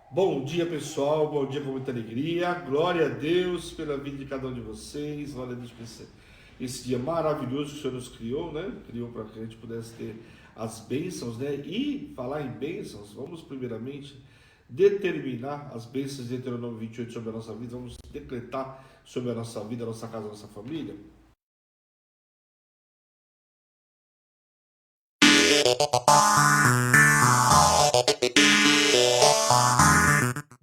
Bom dia, pessoal. Bom dia com muita alegria. Glória a Deus pela vida de cada um de vocês. Glória a Deus por esse dia maravilhoso que o Senhor nos criou, né? Criou para que a gente pudesse ter as bênçãos, né? E falar em bênçãos, vamos primeiramente determinar as bênçãos de Deuteronômio 28 sobre a nossa vida. Vamos decretar sobre a nossa vida, a nossa casa, a nossa família.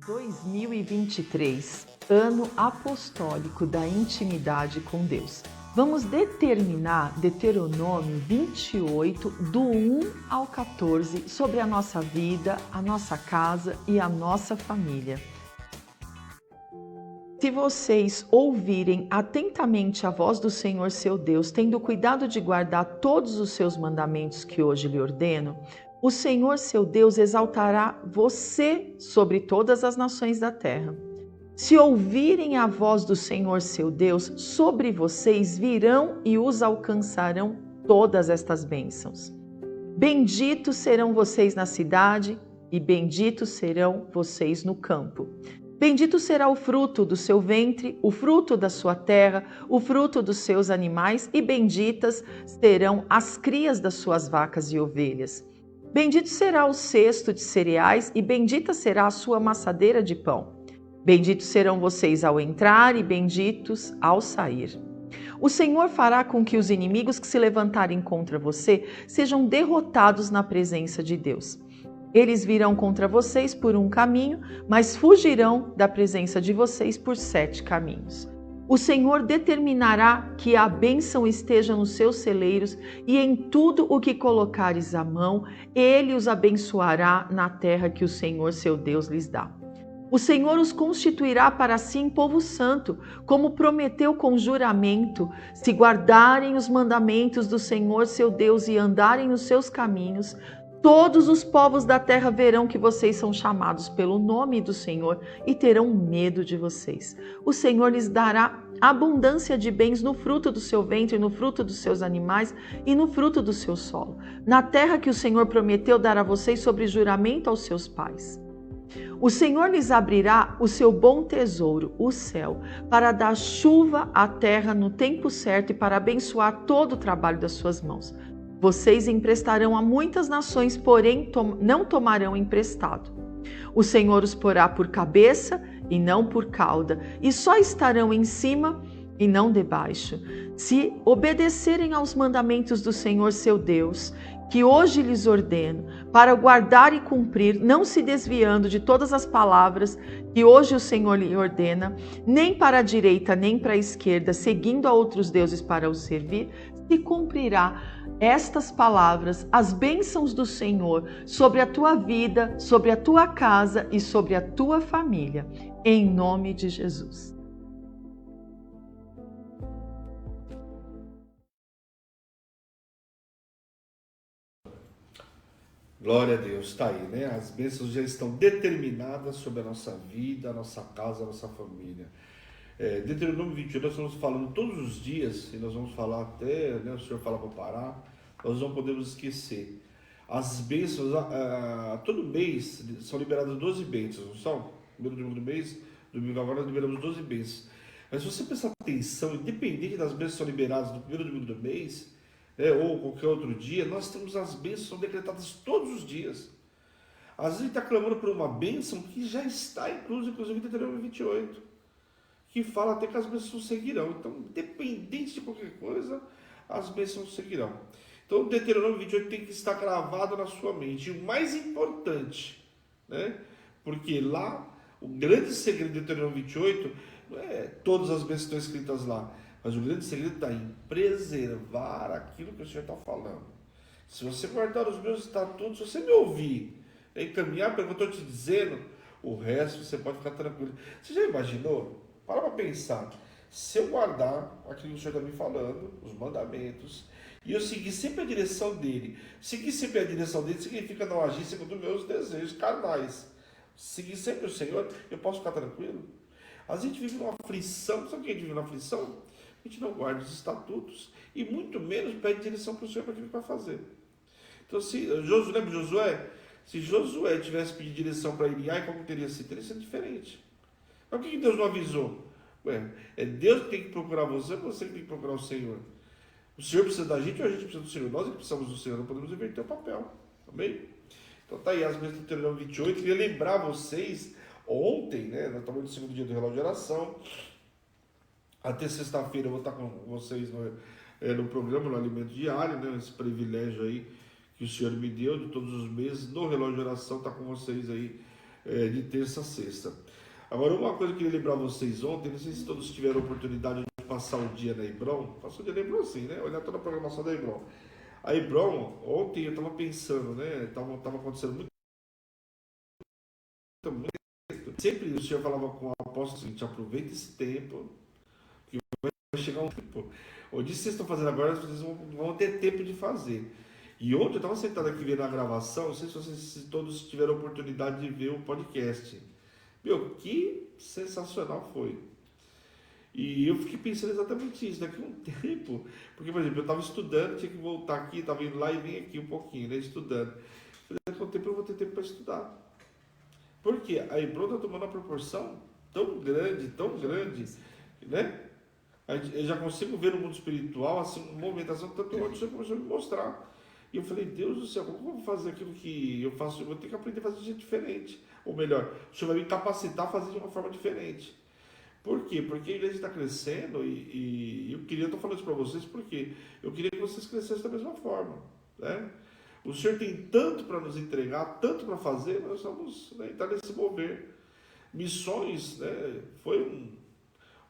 2023, ano apostólico da intimidade com Deus. Vamos determinar Deuteronômio 28, do 1 ao 14, sobre a nossa vida, a nossa casa e a nossa família. Se vocês ouvirem atentamente a voz do Senhor seu Deus, tendo cuidado de guardar todos os seus mandamentos que hoje lhe ordeno, o Senhor seu Deus exaltará você sobre todas as nações da terra. Se ouvirem a voz do Senhor seu Deus, sobre vocês virão e os alcançarão todas estas bênçãos. Benditos serão vocês na cidade e benditos serão vocês no campo. Bendito será o fruto do seu ventre, o fruto da sua terra, o fruto dos seus animais, e benditas serão as crias das suas vacas e ovelhas. Bendito será o cesto de cereais, e bendita será a sua amassadeira de pão. Benditos serão vocês ao entrar, e benditos ao sair. O Senhor fará com que os inimigos que se levantarem contra você sejam derrotados na presença de Deus. Eles virão contra vocês por um caminho, mas fugirão da presença de vocês por 7 caminhos. O Senhor determinará que a bênção esteja nos seus celeiros e em tudo o que colocares a mão, Ele os abençoará na terra que o Senhor seu Deus lhes dá. O Senhor os constituirá para si em povo santo, como prometeu com juramento, se guardarem os mandamentos do Senhor seu Deus e andarem nos seus caminhos. Todos os povos da terra verão que vocês são chamados pelo nome do Senhor e terão medo de vocês. O Senhor lhes dará abundância de bens no fruto do seu ventre, no fruto dos seus animais e no fruto do seu solo, na terra que o Senhor prometeu dar a vocês sobre juramento aos seus pais. O Senhor lhes abrirá o seu bom tesouro, o céu, para dar chuva à terra no tempo certo e para abençoar todo o trabalho das suas mãos. Vocês emprestarão a muitas nações, porém não tomarão emprestado. O Senhor os porá por cabeça e não por cauda, e só estarão em cima e não debaixo. Se obedecerem aos mandamentos do Senhor seu Deus, que hoje lhes ordeno, para guardar e cumprir, não se desviando de todas as palavras que hoje o Senhor lhe ordena, nem para a direita nem para a esquerda, seguindo a outros deuses para os servir, se cumprirá estas palavras, as bênçãos do Senhor sobre a tua vida, sobre a tua casa e sobre a tua família, em nome de Jesus. Glória a Deus, está aí, né? As bênçãos já estão determinadas sobre a nossa vida, a nossa casa, a nossa família. Deuteronômio 21, nós estamos falando todos os dias, e nós vamos falar até, né, o Senhor fala para parar, nós não podemos esquecer. As bênçãos, todo mês são liberadas 12 bênçãos, não são? Primeiro domingo do mês, domingo agora nós liberamos 12 bênçãos. Mas se você prestar atenção, independente das bênçãos que são liberadas no primeiro domingo do mês, ou qualquer outro dia, nós temos as bênçãos que são decretadas todos os dias. Às vezes a gente está clamando por uma bênção que já está incluso, inclusive, em Deuteronômio 28, que fala até que as bênçãos seguirão. Então, independente de qualquer coisa, as bênçãos seguirão. Então, o Deuteronômio 28 tem que estar gravado na sua mente. E o mais importante, né? Porque lá, o grande segredo do Deuteronômio 28 não é todas as bênçãos estão escritas lá, mas o grande segredo está em preservar aquilo que o Senhor está falando. Se você guardar os meus estatutos, se você me ouvir, encaminhar pelo que eu estou te dizendo, o resto você pode ficar tranquilo. Você já imaginou? Para pensar. Se eu guardar aquilo que o Senhor está me falando, os mandamentos, e eu seguir sempre a direção dele, seguir sempre a direção dele significa não agir segundo os meus desejos carnais. Seguir sempre o Senhor, eu posso ficar tranquilo? A gente vive numa aflição, sabe o que a gente vive numa aflição? A gente não guarda os estatutos e muito menos pede direção para o Senhor para aquilo que vai fazer. Então, se lembra de Josué? Se Josué tivesse pedido direção para ele, ai, como teria sido? Teria sido diferente. Mas por que Deus não avisou? Ué, é Deus que tem que procurar você, ou você que tem que procurar o Senhor? O Senhor precisa da gente ou a gente precisa do Senhor? Nós é que precisamos do Senhor, não podemos inverter o papel. Amém? Então tá aí as mesmas do Deuteronômio 28. Queria lembrar vocês, ontem, né? Nós estamos no segundo dia do relógio de oração. Até sexta-feira eu vou estar com vocês no programa, no Alimento Diário, né? Esse privilégio aí que o Senhor me deu de todos os meses, no relógio de oração, tá com vocês aí de terça a sexta. Agora, uma coisa que eu queria lembrar vocês ontem, não sei se todos tiveram a oportunidade de passar o dia na Hebron, passou o dia na Hebron assim, né? Olhar toda a programação da Hebron. A Hebron, ontem eu estava pensando, né? Tava acontecendo muito. Sempre o Senhor falava com o apóstolo o seguinte: aproveita esse tempo, que vai chegar um tempo. Onde vocês estão fazendo agora, vocês vão ter tempo de fazer. E ontem eu estava sentado aqui vendo a gravação, não sei se vocês todos tiveram a oportunidade de ver o podcast. Meu, que sensacional foi. E eu fiquei pensando exatamente isso, daqui a um tempo, porque, por exemplo, eu estava estudando, tinha que voltar aqui, estava indo lá e vim aqui um pouquinho, né, estudando. Daqui a um tempo eu vou ter tempo para estudar. Por quê? A Hebron está tomando uma proporção tão grande, né? Eu já consigo ver no mundo espiritual, assim, uma movimentação tanto onde o Senhor começou a me mostrar. E eu falei, Deus do céu, como eu vou fazer aquilo que eu faço? Eu vou ter que aprender a fazer de jeito diferente. Ou melhor, o Senhor vai me capacitar a fazer de uma forma diferente. Por quê? Porque a igreja está crescendo e eu estou falando isso para vocês porque eu queria que vocês crescessem da mesma forma, né? O Senhor tem tanto para nos entregar, tanto para fazer, nós vamos, né, entrar nesse mover. Missões, né, foi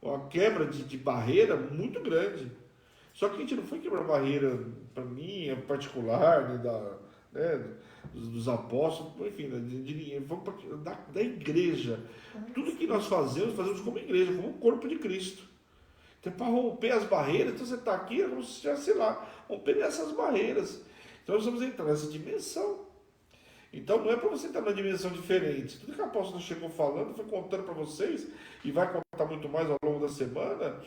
uma quebra de barreira muito grande. Só que a gente não foi quebrar barreira para mim, em particular, né, dos apóstolos, enfim, de ninguém, foi da igreja. Tudo que nós fazemos como igreja, como o corpo de Cristo. Então, para romper as barreiras, então você está aqui, é como se estivesse, sei lá, rompendo essas barreiras. Então nós vamos entrar nessa dimensão. Então não é para você entrar numa dimensão diferente. Tudo que o apóstolo chegou falando, foi contando para vocês, e vai contar muito mais ao longo da semana,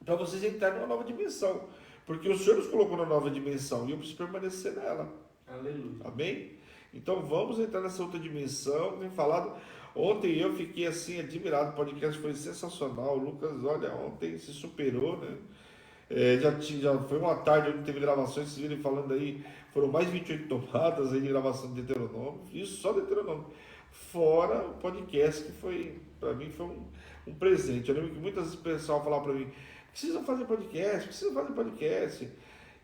para vocês entrarem numa nova dimensão. Porque o Senhor nos colocou na nova dimensão e eu preciso permanecer nela. Aleluia. Amém? Então vamos entrar nessa outra dimensão. Tenho falado. Ontem eu fiquei assim admirado, o podcast foi sensacional. O Lucas, olha, ontem se superou, né? Já foi uma tarde onde teve gravações, vocês viram falando aí, foram mais 28 tomadas aí de gravação de Deuteronômio, isso só Deuteronômio. Fora o podcast, que foi, para mim, foi um presente. Eu lembro que muitas vezes o pessoal falava para mim, precisa fazer podcast.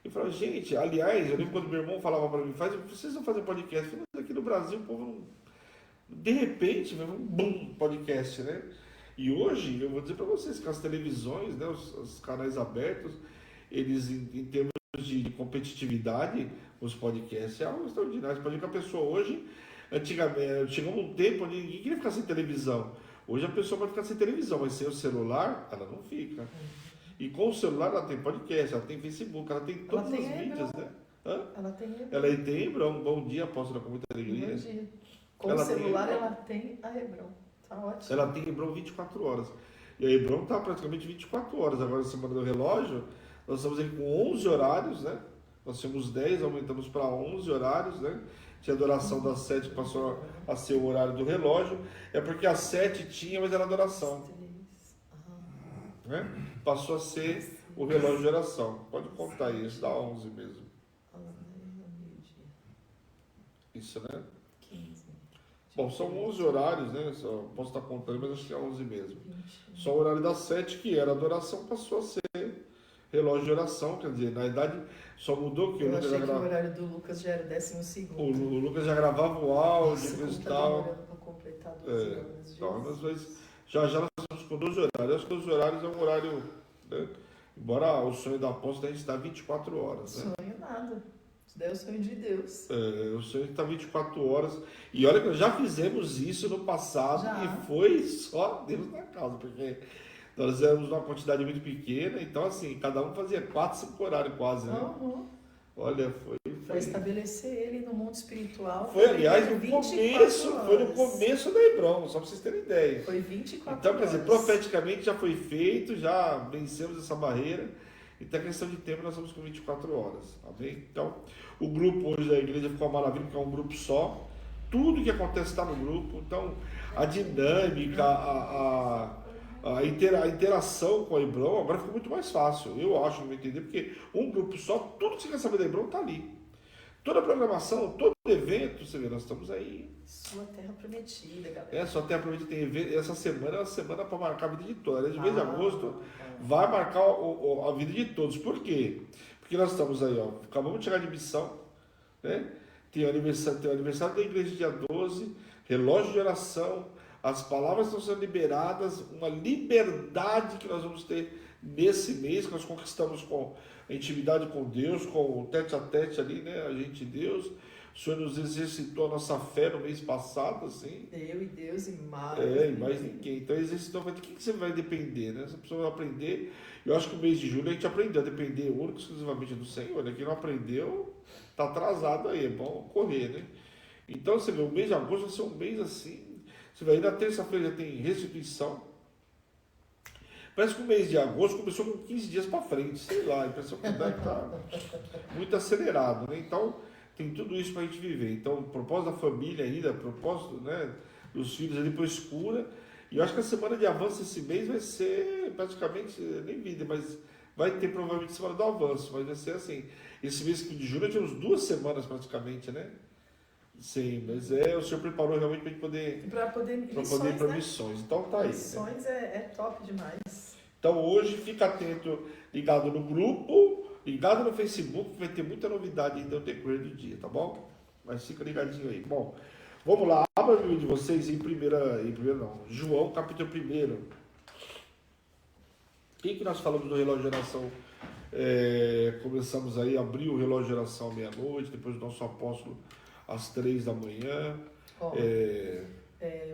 Eu falava, gente, aliás, eu lembro quando meu irmão falava para mim, precisa fazer podcast. Eu falei, aqui no Brasil o povo não... De repente, um boom, podcast, né? E hoje, eu vou dizer para vocês que as televisões, né, os canais abertos, eles, em termos de competitividade, os podcasts é algo extraordinário. Você pode ver que a pessoa hoje, antigamente, chegou um tempo onde ninguém queria ficar sem televisão. Hoje a pessoa pode ficar sem televisão, mas sem o celular, ela não fica. E com o celular ela tem podcast, ela tem Facebook, ela tem todas as mídias, né? Hã? Ela tem Hebron. Ela tem Hebron. Bom dia, apóstola, com muita alegria. Bom dia. Com Ela o celular tem ela tem a Hebron. Tá ótimo. Ela tem Hebron 24 horas. E a Hebron está praticamente 24 horas. Agora, na semana do relógio, nós estamos aí com 11 horários, né? Nós tínhamos 10, aumentamos para 11 horários, né? Tinha a adoração das 7 que passou a ser o horário do relógio. É porque às 7 tinha, mas era adoração. Né? Passou a ser o relógio de oração. Pode contar isso, dá 11 mesmo. Isso, né? 15. Bom, são 11 horários, né? Só posso estar contando, mas acho que é 11 mesmo. Só o horário das 7, que era adoração, passou a ser relógio de oração. Quer dizer, na verdade, só mudou que o Eu Lucas achei já que o gravava. horário do Lucas já era 12º. O Lucas já gravava o áudio e tal. Para completar 12 horas. Então, mas já nós estamos com 12 horários. Acho que 12 horários é um horário, né? Embora o sonho da apóstola a gente está 24 horas, né? Sonho nada. Isso daí é o sonho de Deus. O sonho está 24 horas. E olha que nós já fizemos isso no passado e foi só Deus na causa, porque nós éramos uma quantidade muito pequena, então assim, cada um fazia 4, 5 horários quase, né? Uhum. Olha, Para estabelecer ele no mundo espiritual. Foi, aliás, no 24 começo, horas. foi no começo da Hebron, só para vocês terem ideia. Foi 24 Então, quer dizer, horas. profeticamente já foi feito, já vencemos essa barreira. Então, é questão de tempo, nós estamos com 24 horas, amém? Então, o grupo hoje da igreja ficou uma maravilha, porque é um grupo só. Tudo que acontece está no grupo. Então, a dinâmica, a interação com a Hebron agora ficou muito mais fácil. Eu acho, não entender, porque um grupo só, tudo que você quer saber da Hebron está ali. Toda a programação, todo evento, você vê, nós estamos aí. Sua terra prometida, galera. Sua terra prometida tem evento. Essa semana é uma semana para marcar a vida de todos. No mês de agosto vai marcar a vida de todos. Por quê? Porque nós estamos aí, ó, acabamos de chegar de missão, né? Tem o aniversário da igreja dia 12, relógio de oração, as palavras estão sendo liberadas, uma liberdade que nós vamos ter nesse mês, que nós conquistamos com a intimidade com Deus, com o tete a tete ali, né? A gente e Deus. O Senhor nos exercitou a nossa fé no mês passado, assim. Eu e Deus e mais. E mais ninguém. Então exercitou, de que você vai depender, né? Você precisa aprender. Eu acho que o mês de julho a gente aprendeu a depender único exclusivamente do Senhor, né? Quem não aprendeu, está atrasado aí, é bom correr, né? Então você vê, o mês de agosto vai ser um mês assim. Você vê, aí na terça-feira já tem restituição. Parece que o mês de agosto começou com 15 dias para frente, sei lá, a impressão que dá que está muito acelerado, né? Então tem tudo isso para a gente viver. Então, o propósito da família ainda, o propósito, né, dos filhos ali por escura. E eu acho que a semana de avanço esse mês vai ser praticamente, nem vida, mas vai ter provavelmente semana do avanço, mas vai ser assim. Esse mês de julho nós tivemos 2 semanas praticamente, né? Sim, mas o Senhor preparou realmente para a gente poder ir para missões. Então tá aí. Missões, né? é top demais. Então hoje fica atento, ligado no grupo, ligado no Facebook, que vai ter muita novidade ainda no decorrer do dia, tá bom? Mas fica ligadinho aí. Bom, vamos lá, abra o vídeo de vocês em João capítulo 1. O que nós falamos do relógio de oração? Começamos aí, abrir o relógio de oração à meia-noite, depois do nosso apóstolo às 3 da manhã.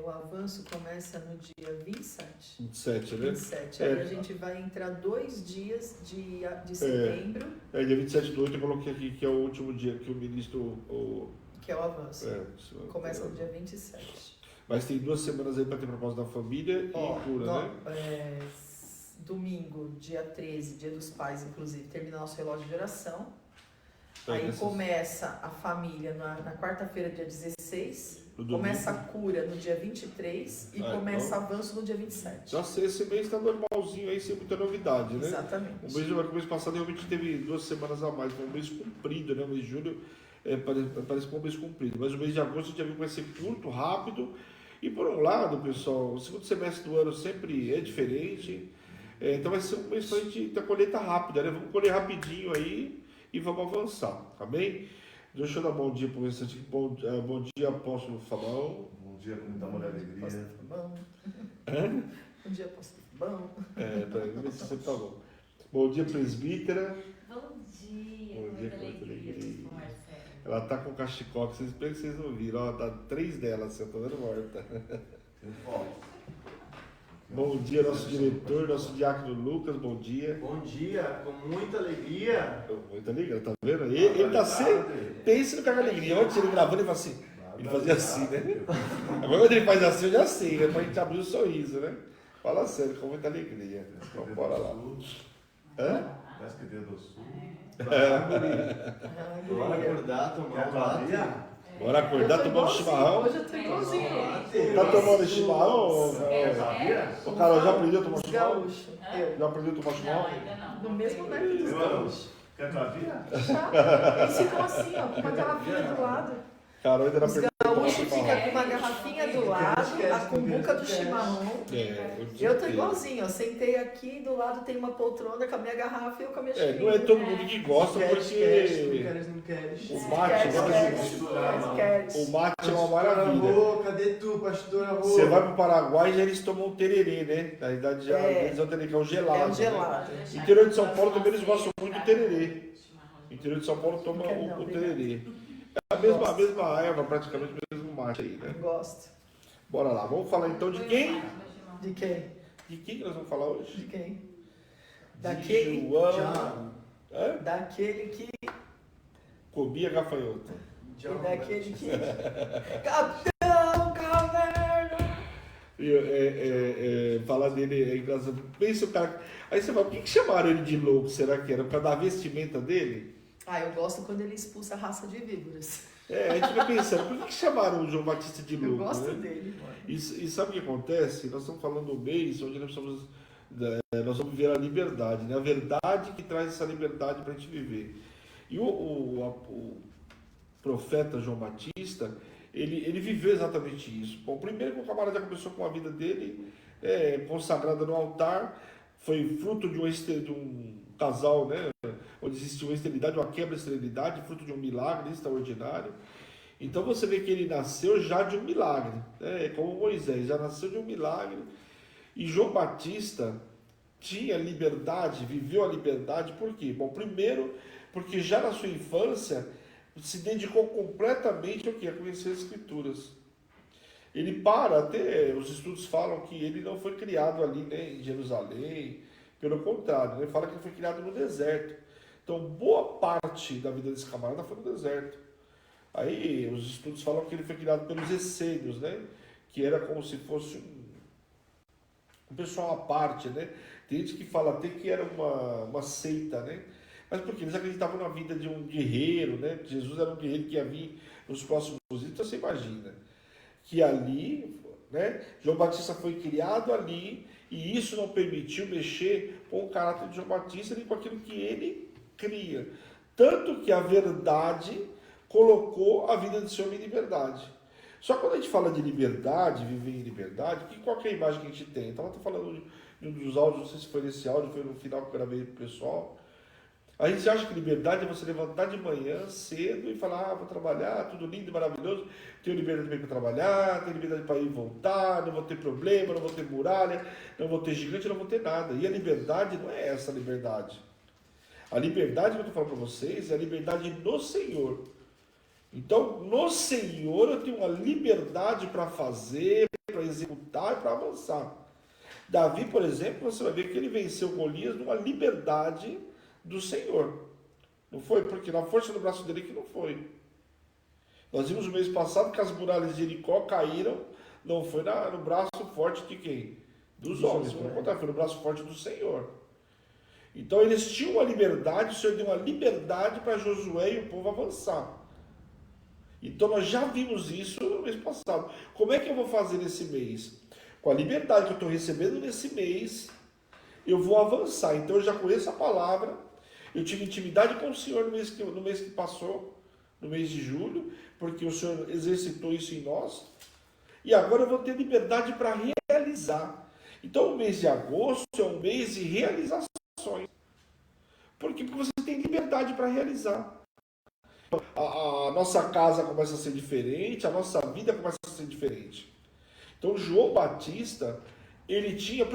O avanço começa no dia 27. 27, né? 27. Aí a gente vai entrar 2 dias de setembro. Dia 27 do 8 eu coloquei aqui que é o último dia que o ministro... Que é o avanço. Começa no dia 27. Mas tem 2 semanas aí para ter propósito da família e cura, né? Domingo, dia 13, dia dos pais, inclusive, termina nosso relógio de oração. Aí começa a família na quarta-feira, dia 16. Começa a cura no dia 23 e começa avanço no dia 27. Nossa, esse mês está normalzinho aí, sem muita novidade, né? Exatamente. O mês passado realmente teve 2 semanas a mais, foi um mês comprido, né? O mês de julho parece que foi um mês comprido, mas o mês de agosto a gente já viu que vai ser curto, rápido. E por um lado, pessoal, o segundo semestre do ano sempre é diferente, então vai ser um mês para a gente ter colheita rápida, né? Vamos colher rapidinho aí e vamos avançar, amém? Deixa eu dar bom dia para o restante. Bom dia, apóstolo Fabão. Bom dia, com muita muita alegria. Bom dia, apóstolo Fabão. Para ver se você tá bom. Bom dia, presbítera. Bom dia, com muita alegria. Marcelo. Ela tá com cachecol, que vocês não viram. Ó, tá 3 delas, você tá vendo morta. Bom dia, nosso diretor, nosso diácono Lucas, bom dia. Bom dia, com muita alegria. Muita alegria, tá vendo? Ele tá sempre. Pensa no cara de alegria. Antes ele gravando, ele fala assim. Ele fazia assim, né? Agora quando ele faz assim, eu já sei, é pra gente abrir o sorriso, né? Fala sério, com muita alegria. Então bora lá. Parece que do sul. Bora acordar, tomar um latte. Bora acordar, tomar um chimarrão. Hoje eu tô igualzinho. Tá tomando chimarrão? Ô, Carol, já aprendeu a tomar Os chimarrão? gaúchos. Já aprendeu a tomar Não, chimarrão? ainda não. No mesmo naipe dos gaúchos. Quer clavia? Eles ficam assim, ó, com uma garrafinha do lado. Carol ainda não Os aprendeu a tomar gaúchos ficam com chimarrão. uma garrafinha do lado, a cumbuca do chimarrão. Eu tô igualzinho, ó. Sentei aqui, do lado tem uma poltrona com a minha garrafa e eu com a minha xícara. Não é todo mundo que gosta, porque Não queres. o mate, o mate é uma maravilha. Cadê tu, pastor? Você vai pro Paraguai e já eles tomam tererê, né? Na verdade, já eles vão tererê, que é o gelado. É o gelado. Né? No interior de São Paulo também eles gostam muito do tererê. No interior de São Paulo toma o tererê. É a mesma erva, praticamente o mesmo mate aí, né? Gosto. Bora lá, vamos falar então de quem? De quem? De quem que nós vamos falar hoje? De quem? De Daquele, João. daquele que... Comia gafanhoto. E daquele que... Capitão Caverna! Falar dele é engraçado. Pensa o cara. Aí você fala, por que chamaram ele de louco? Será que era por causa da vestimenta dele? Eu gosto quando ele expulsa a raça de víboras. A gente fica pensando, por que chamaram o João Batista de Eu louco? gosto Né? dele. E sabe o que acontece? Nós estamos falando um mês onde nós vamos viver a liberdade, né? A verdade que traz essa liberdade para a gente viver. E o profeta João Batista, ele viveu exatamente isso. Bom, primeiro que o camarada começou com a vida dele consagrada no altar, foi fruto de um casal, né? Onde existiu uma esterilidade, uma quebra de esterilidade, fruto de um milagre extraordinário. Então você vê que ele nasceu já de um milagre, né? Como Moisés, já nasceu de um milagre. E João Batista tinha liberdade, viveu a liberdade, por quê? Bom, primeiro, porque já na sua infância se dedicou completamente ao que? A conhecer as Escrituras. Ele até os estudos falam que ele não foi criado ali, né, em Jerusalém, pelo contrário, ele fala que ele foi criado no deserto. Então, boa parte da vida desse camarada foi no deserto. Aí, os estudos falam que ele foi criado pelos essênios, né, que era como se fosse um pessoal à parte, né. Tem gente que fala até que era uma seita, né, mas porque eles acreditavam na vida de um guerreiro, né, Jesus era um guerreiro que ia vir nos próximos dias. Então, você imagina que ali, né, João Batista foi criado ali, e isso não permitiu mexer com o caráter de João Batista nem com aquilo que ele cria. Tanto que a verdade colocou a vida desse homem em liberdade. Só que quando a gente fala de liberdade, viver em liberdade, qual que é a imagem que a gente tem? Então, eu estou falando de um dos áudios, não sei se foi nesse áudio, foi no final que eu gravei para o pessoal. A gente acha que liberdade é você levantar de manhã cedo e falar, vou trabalhar, tudo lindo, maravilhoso, tenho liberdade para trabalhar, tenho liberdade para ir e voltar, não vou ter problema, não vou ter muralha, não vou ter gigante, não vou ter nada. E a liberdade não é essa liberdade. A liberdade que eu estou falando para vocês é a liberdade no Senhor. Então, no Senhor eu tenho uma liberdade para fazer, para executar e para avançar. Davi, por exemplo, você vai ver que ele venceu Golias numa liberdade do Senhor. Não foi? Porque na força do braço dele que não foi. Nós vimos no mês passado que as muralhas de Jericó caíram, não foi no braço forte de quem? Dos homens. Pelo contrário, foi no braço forte do Senhor. Então eles tinham uma liberdade, o Senhor deu uma liberdade para Josué e o povo avançar. Então nós já vimos isso no mês passado. Como é que eu vou fazer nesse mês? Com a liberdade que eu estou recebendo nesse mês, eu vou avançar. Então eu já conheço a palavra, eu tive intimidade com o Senhor no mês que passou, no mês de julho, porque o Senhor exercitou isso em nós. E agora eu vou ter liberdade para realizar. Então o mês de agosto é um mês de realizações. Por quê? Porque você tem liberdade para realizar. A nossa casa começa a ser diferente, a nossa vida começa a ser diferente. Então João Batista, ele tinha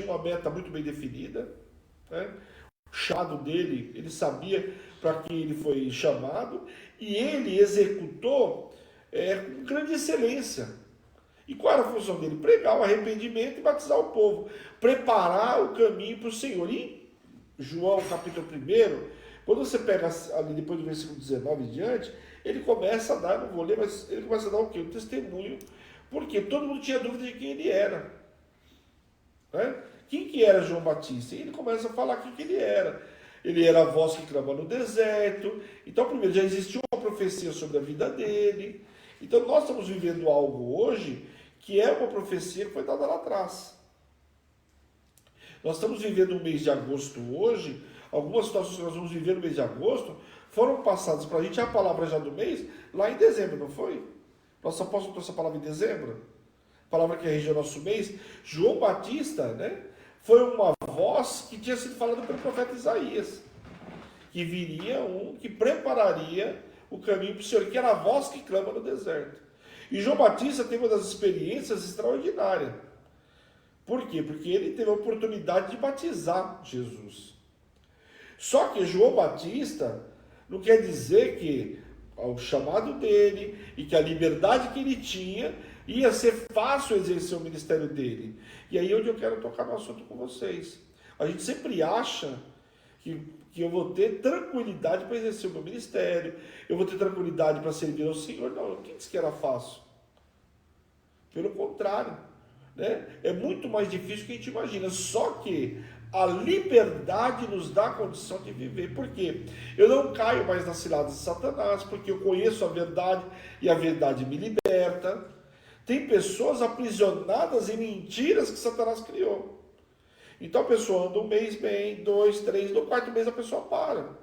uma meta muito bem definida, né? O chamado dele, ele sabia para que ele foi chamado, e ele executou com grande excelência. E qual era a função dele? Pregar o arrependimento e batizar o povo, preparar o caminho para o Senhor. E João capítulo 1, quando você pega ali depois do versículo 19 em diante, ele começa a dar, não vou ler, mas ele começa a dar o quê? Um testemunho, porque todo mundo tinha dúvida de quem ele era. Né? Quem que era João Batista? E ele começa a falar quem ele era. Ele era a voz que clama no deserto. Então, primeiro, já existiu uma profecia sobre a vida dele. Então, nós estamos vivendo algo hoje que é uma profecia que foi dada lá atrás. Nós estamos vivendo um mês de agosto hoje. Algumas situações que nós vamos viver no mês de agosto foram passadas para a gente, a palavra já do mês, lá em dezembro, não foi? Nosso apóstolo trouxe a palavra em dezembro. A palavra que regiu o nosso mês. João Batista, né, foi uma voz que tinha sido falada pelo profeta Isaías. Que viria que prepararia o caminho para o Senhor, que era a voz que clama no deserto. E João Batista teve uma das experiências extraordinárias. Por quê? Porque ele teve a oportunidade de batizar Jesus. Só que João Batista não quer dizer que o chamado dele e que a liberdade que ele tinha ia ser fácil exercer o ministério dele. E aí é onde eu quero tocar no assunto com vocês. A gente sempre acha que eu vou ter tranquilidade para exercer o meu ministério, eu vou ter tranquilidade para servir ao Senhor. Não, quem disse que era fácil? Pelo contrário. né? É muito mais difícil do que a gente imagina. Só que a liberdade nos dá a condição de viver. Por quê? Eu não caio mais nas ciladas de Satanás, porque eu conheço a verdade e a verdade me liberta. Tem pessoas aprisionadas em mentiras que Satanás criou. Então a pessoa anda um mês bem, 2, 3, no quarto mês a pessoa para.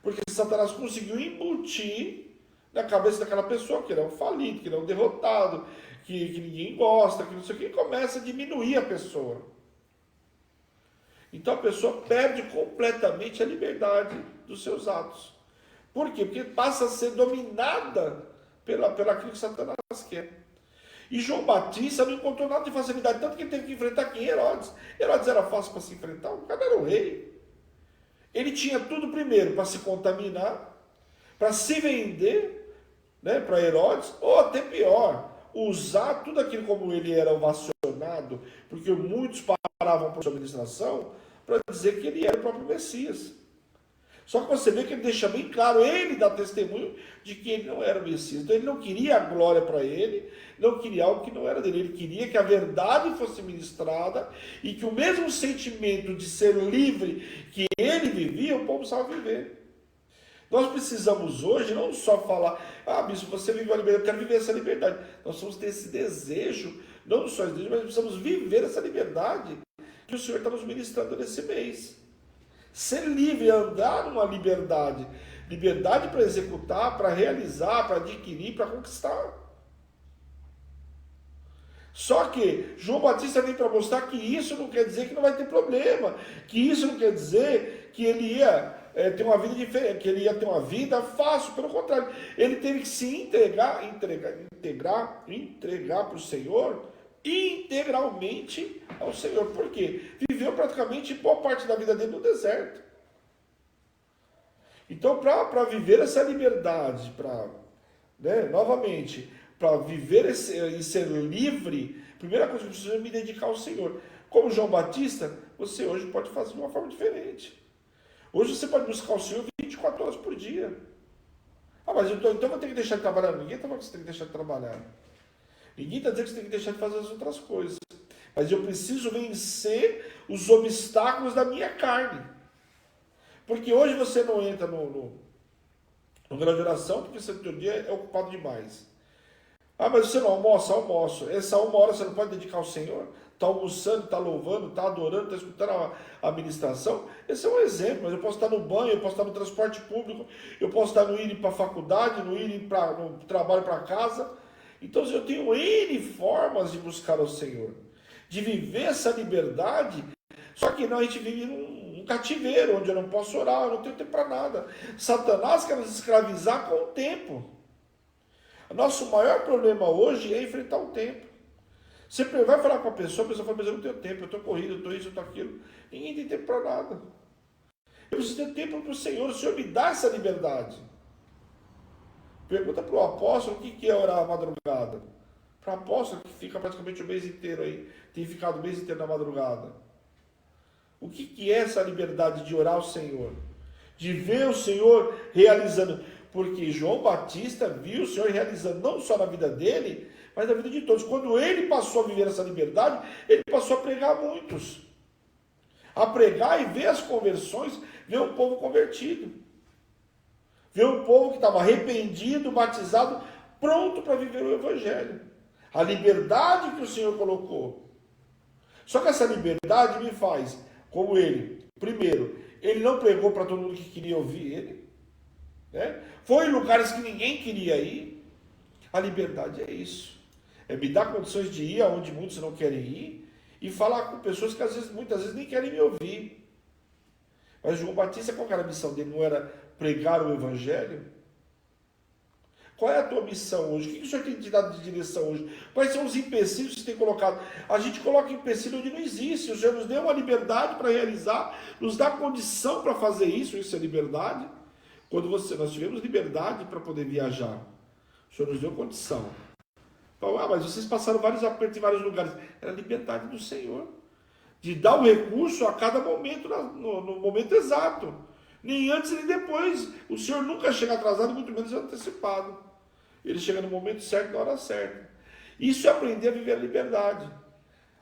Porque Satanás conseguiu embutir na cabeça daquela pessoa que ele é um falido, que ele é um derrotado, que ninguém gosta, que não sei o que, e começa a diminuir a pessoa. Então a pessoa perde completamente a liberdade dos seus atos. Por quê? Porque passa a ser dominada pelaquilo que Satanás quer. E João Batista não encontrou nada de facilidade, tanto que ele teve que enfrentar quem? Herodes. Herodes era fácil para se enfrentar, o cara era o rei. Ele tinha tudo primeiro para se contaminar, para se vender, né, para Herodes, ou até pior, usar tudo aquilo como ele era ovacionado, porque muitos paravam por sua administração, para dizer que ele era o próprio Messias. Só que você vê que ele deixa bem claro, ele dá testemunho de que ele não era o Messias. Então ele não queria a glória para ele, não queria algo que não era dele. Ele queria que a verdade fosse ministrada e que o mesmo sentimento de ser livre que ele vivia, o povo precisava viver. Nós precisamos hoje não só falar, bispo, você vive a liberdade, eu quero viver essa liberdade. Nós precisamos ter esse desejo, não só esse desejo, mas precisamos viver essa liberdade que o Senhor está nos ministrando nesse mês. Ser livre, andar numa liberdade. Liberdade para executar, para realizar, para adquirir, para conquistar. Só que João Batista vem para mostrar que isso não quer dizer que não vai ter problema. Que isso não quer dizer que ele ia ter uma vida diferente, que ele ia ter uma vida fácil. Pelo contrário, ele teve que se entregar para o Senhor integralmente ao Senhor. Por quê? Viveu praticamente boa parte da vida dele no deserto. Então, para viver essa liberdade, novamente, para viver e ser livre, a primeira coisa que eu preciso é me dedicar ao Senhor. Como João Batista, você hoje pode fazer de uma forma diferente. Hoje você pode buscar o Senhor 24 horas por dia. Mas então eu vou ter que deixar de trabalhar. Ninguém está falando que você tem que deixar de trabalhar. Ninguém está dizendo que você tem que deixar de fazer as outras coisas. Mas eu preciso vencer os obstáculos da minha carne. Porque hoje você não entra no grande oração porque seu dia é ocupado demais. Mas você não almoça? Almoço. Essa 1 hora você não pode dedicar ao Senhor? Está almoçando, está louvando, está adorando, está escutando a ministração? Esse é um exemplo, mas eu posso estar no banho, eu posso estar no transporte público, eu posso estar no ir para a faculdade, no trabalho para casa. Então eu tenho N formas de buscar ao Senhor, de viver essa liberdade, só que não, a gente vive num cativeiro, onde eu não posso orar, eu não tenho tempo para nada. Satanás quer nos escravizar com o tempo. O nosso maior problema hoje é enfrentar o tempo. Você vai falar com a pessoa fala, mas eu não tenho tempo, eu estou corrido, eu estou isso, eu estou aquilo. Ninguém tem tempo para nada. Eu preciso ter tempo para o Senhor me dá essa liberdade. Pergunta para o apóstolo o que é orar à madrugada. Para o apóstolo que fica praticamente o mês inteiro aí, tem ficado o mês inteiro na madrugada. O que é essa liberdade de orar ao Senhor? De ver o Senhor realizando. Porque João Batista viu o Senhor realizando não só na vida dele, mas na vida de todos. Quando ele passou a viver essa liberdade, ele passou a pregar a muitos. A pregar e ver as conversões, ver um povo convertido. Ver um povo que estava arrependido, batizado, pronto para viver o Evangelho. A liberdade que o Senhor colocou. Só que essa liberdade me faz, como ele, primeiro, ele não pregou para todo mundo que queria ouvir ele. Né? Foi em lugares que ninguém queria ir. A liberdade é isso. É me dar condições de ir aonde muitos não querem ir e falar com pessoas que muitas vezes nem querem me ouvir. Mas João Batista, qual era a missão dele? Não era pregar o Evangelho? Qual é a tua missão hoje? O que o Senhor tem te dado de direção hoje? Quais são os empecilhos que você tem colocado? A gente coloca empecilho onde não existe. O Senhor nos deu uma liberdade para realizar, nos dá condição para fazer isso é liberdade. Quando nós tivemos liberdade para poder viajar, o Senhor nos deu condição. Mas vocês passaram vários apertos em vários lugares. Era a liberdade do Senhor. De dar o recurso a cada momento, no momento exato. Nem antes nem depois. O Senhor nunca chega atrasado, muito menos antecipado. Ele chega no momento certo, na hora certa. Isso é aprender a viver a liberdade.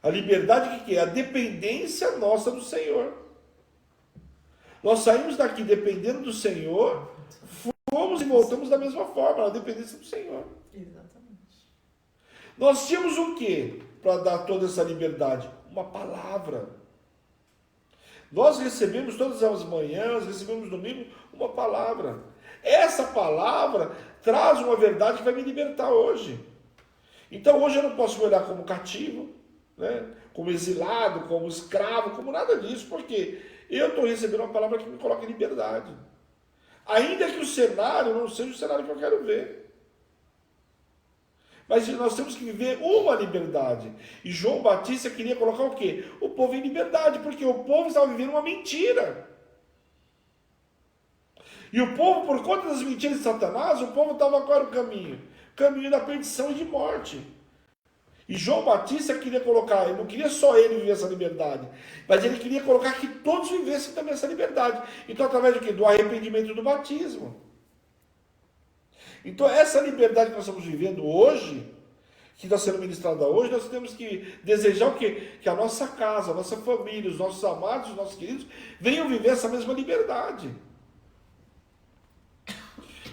A liberdade que é? A dependência nossa do Senhor. Nós saímos daqui dependendo do Senhor, fomos e voltamos da mesma forma, a dependência do Senhor. Exatamente. Nós tínhamos o quê para dar toda essa liberdade? Uma palavra. Nós recebemos todas as manhãs, recebemos domingo, uma palavra. Essa palavra traz uma verdade que vai me libertar hoje. Então hoje eu não posso me olhar como cativo, né? Como exilado, como escravo, como nada disso, porque eu estou recebendo uma palavra que me coloca em liberdade. Ainda que o cenário não seja o cenário que eu quero ver. Mas nós temos que viver uma liberdade. E João Batista queria colocar o quê? O povo em liberdade, porque o povo estava vivendo uma mentira. E o povo, por conta das mentiras de Satanás, o povo estava qual era o caminho? Caminho da perdição e de morte. E João Batista queria colocar, ele não queria só ele viver essa liberdade, mas ele queria colocar que todos vivessem também essa liberdade. Então, através do quê? Do arrependimento e do batismo. Então, essa liberdade que nós estamos vivendo hoje, que está sendo ministrada hoje, nós temos que desejar o quê? Que a nossa casa, a nossa família, os nossos amados, os nossos queridos, venham viver essa mesma liberdade.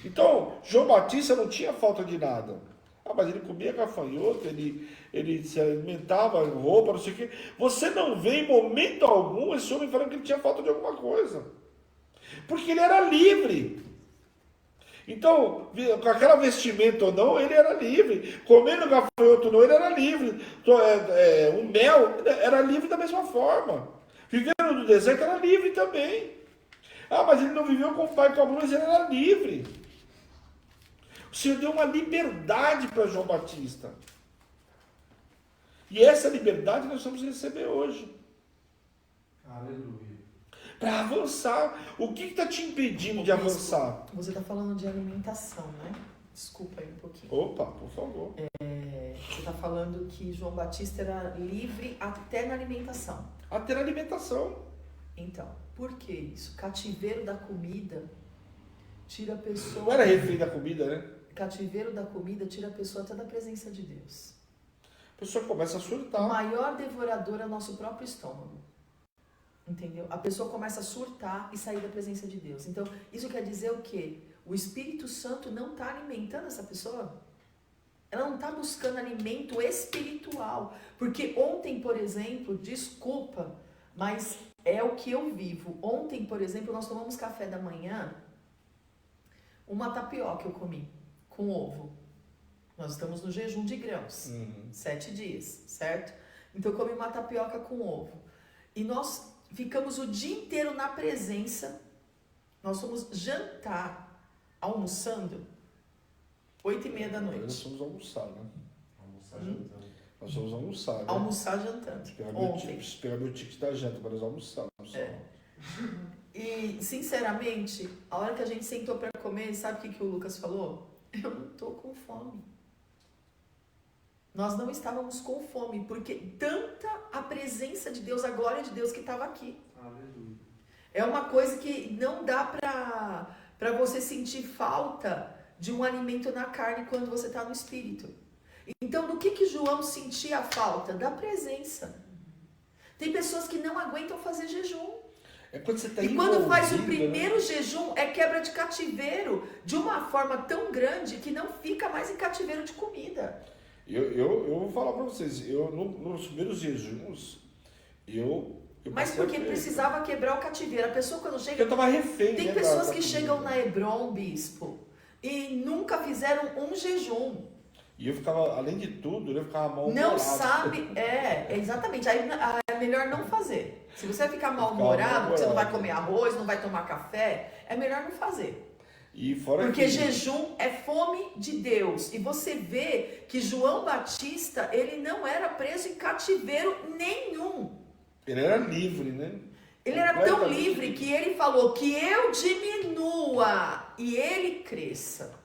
Então, João Batista não tinha falta de nada. Mas ele comia gafanhoto, ele se alimentava, roupa, não sei o quê. Você não vê em momento algum esse homem falando que ele tinha falta de alguma coisa. Porque ele era livre. Então, com aquela vestimenta ou não, ele era livre. Comendo gafanhoto ou não, ele era livre. O mel era livre da mesma forma. Vivendo no deserto era livre também. Mas ele não viveu com o pai e com a mãe, mas ele era livre. O Senhor deu uma liberdade para João Batista. E essa liberdade nós vamos receber hoje. Aleluia. Para avançar. O que está te impedindo de avançar? Você está falando de alimentação, né? Desculpa aí um pouquinho. Opa, por favor. Você está falando que João Batista era livre até na alimentação. Até na alimentação. Então, por que isso? Cativeiro da comida tira a pessoa... Não era refém da comida, né? Cativeiro da comida tira a pessoa até da presença de Deus. A pessoa começa a O surtar. maior devorador é o nosso próprio estômago. Entendeu? A pessoa começa a surtar e sair da presença de Deus. Então, isso quer dizer o quê? O Espírito Santo não está alimentando essa pessoa. Ela não está buscando alimento espiritual. Porque ontem, por exemplo, desculpa, mas é o que eu vivo. Ontem, por exemplo, nós tomamos café da manhã, uma tapioca eu comi, com ovo. Nós estamos no jejum de grãos, 7 dias, certo? Então eu comi uma tapioca com ovo. E nós ficamos o dia inteiro na presença. Nós fomos jantar, almoçando, 8h30 da noite. Nós fomos almoçar, né? Almoçar jantando. Nós fomos almoçar, né? Almoçar jantando. Ontem. Pegar meu ticket da janta, para nós almoçarmos. E, sinceramente, a hora que a gente sentou para comer, sabe o que o Lucas falou? Eu não tô com fome. Nós não estávamos com fome, porque tanta a presença de Deus, a glória de Deus que estava aqui. Aleluia. É uma coisa que não dá para você sentir falta de um alimento na carne quando você está no Espírito. Então, do que João sentia falta? Da presença. Tem pessoas que não aguentam fazer jejum. É quando você está E quando faz o envolvido, primeiro jejum, é quebra de cativeiro de uma forma tão grande que não fica mais em cativeiro de comida. Eu vou falar para vocês, nos primeiros jejuns, Mas porque precisava quebrar o cativeiro. A pessoa quando chega... Eu estava refém, Tem né, pessoas da que comida. chegam na Hebron, bispo, e nunca fizeram um jejum. E eu ficava, além de tudo, eu ficava mal-humorado. Não sabe, exatamente, aí é melhor não fazer. Se você vai ficar mal-humorado, você não vai comer arroz, não vai tomar café, é melhor não fazer. E fora Porque que... jejum é fome de Deus. E você vê que João Batista, ele não era preso em cativeiro nenhum. Ele era livre, né? Ele era tão livre que ele falou que eu diminua e ele cresça.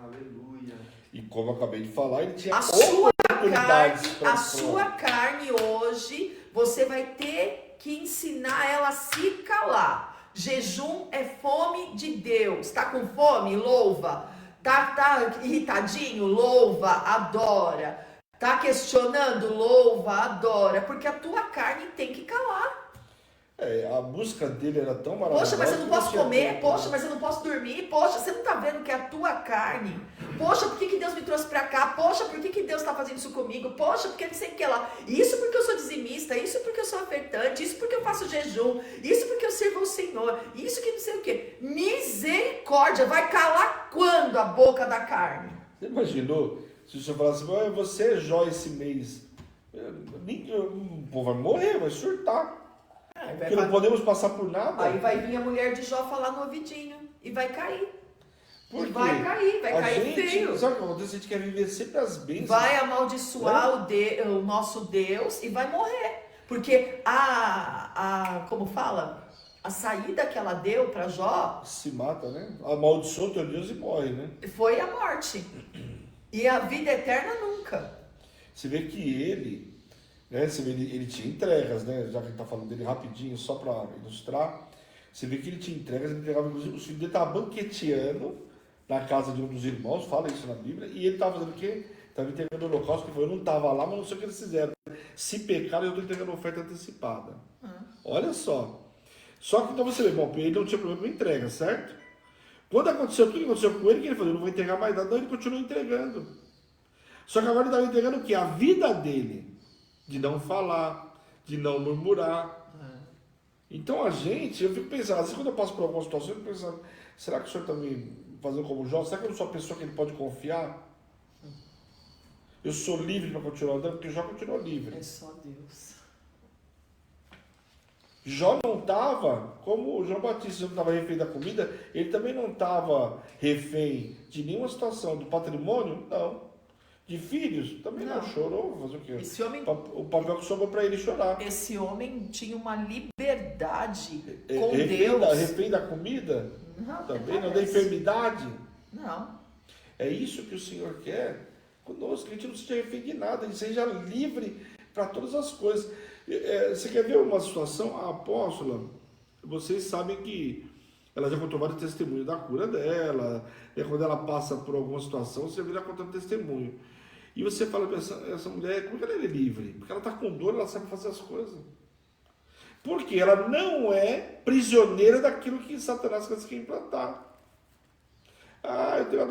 Aleluia. E como eu acabei de falar, ele tinha A sua oportunidades pra sua carne hoje, você vai ter que ensinar ela a se calar. Jejum é fome de Deus. Tá com fome? Louva. Tá irritadinho? Louva, adora. Tá questionando? Louva, adora, porque a tua carne tem que calar. A busca dele era tão maravilhosa. Poxa, mas eu não que posso tinha comer. tempo, Poxa, né? mas eu não posso dormir. Poxa, você não tá vendo que é a tua carne? Poxa, por que Deus me trouxe pra cá? Poxa, por que Deus tá fazendo isso comigo? Poxa, porque não sei o que lá. Isso porque eu sou dizimista, isso porque eu sou ofertante, isso porque eu faço jejum, isso porque eu sirvo ao Senhor, isso que não sei o que. Misericórdia, vai calar quando a boca da carne? Você imaginou se o senhor falasse assim, "Olha, você é Jó esse mês? O povo vai morrer, vai surtar. Porque não podemos passar por nada. Aí vai vir a mulher de Jó falar no ouvidinho e vai cair. Por quê? Vai cair feio. Sabe o que acontece? A gente quer viver sempre as bênçãos. Vai amaldiçoar o nosso Deus e vai morrer. Porque como fala? A saída que ela deu para Jó Se mata, né? Amaldiçoa o teu Deus e morre, né? foi a morte. E a vida eterna nunca. Você vê que ele, né? Você vê, ele tinha entregas, né? Já que a gente tá falando dele rapidinho, só para ilustrar. Você vê que ele tinha entregas, ele entregava, inclusive, os filhos dele estavam banqueteando na casa de um dos irmãos, fala isso na Bíblia, e ele estava fazendo o quê? Estava entregando o holocausto, que foi, eu não estava lá, mas não sei o que eles fizeram. Se pecaram, eu estou entregando oferta antecipada. Olha só. Só que então você vê, bom, ele não tinha problema com entrega, certo? Quando aconteceu tudo que aconteceu com ele, que ele falou, eu não vou entregar mais nada, não, ele continuou entregando. Só que agora ele estava entregando o quê? A vida dele, de não falar, de não murmurar. Então a gente, eu fico pensando, às vezes quando eu passo por alguma situação, eu fico pensando, será que o senhor está me fazendo como Jó? Será que eu não sou a pessoa que ele pode confiar? Eu sou livre para continuar andando, porque Jó continuou livre. É só Deus. Jó não estava, como o João Batista não estava refém da comida, ele também não estava refém de nenhuma situação, do patrimônio, não. De filhos, também não chorou, fazer o quê? Esse homem, O papel que sobrou para ele chorar. esse homem tinha uma liberdade com Refém Deus. refém da comida? Não, Também não, da parece. enfermidade. Não. É isso que o Senhor quer conosco, que a gente não seja refém de nada, a gente seja livre para todas as coisas. Você quer ver uma situação? A apóstola, vocês sabem que ela já contou vários testemunhos da cura dela, quando ela passa por alguma situação, você vira contando testemunho. E você fala para essa mulher, como é que ela é livre? Porque ela está com dor, ela sabe fazer as coisas. Porque ela não é prisioneira daquilo que Satanás quer implantar. Eu tenho uma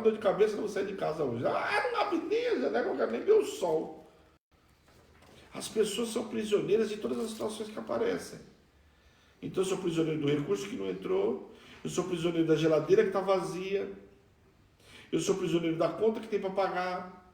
dor de cabeça, não vou sair de casa hoje. Não abre nem a janela, não quero nem ver o sol. As pessoas são prisioneiras de todas as situações que aparecem. Então eu sou prisioneiro do recurso que não entrou, eu sou prisioneiro da geladeira que está vazia, eu sou prisioneiro da conta que tem para pagar,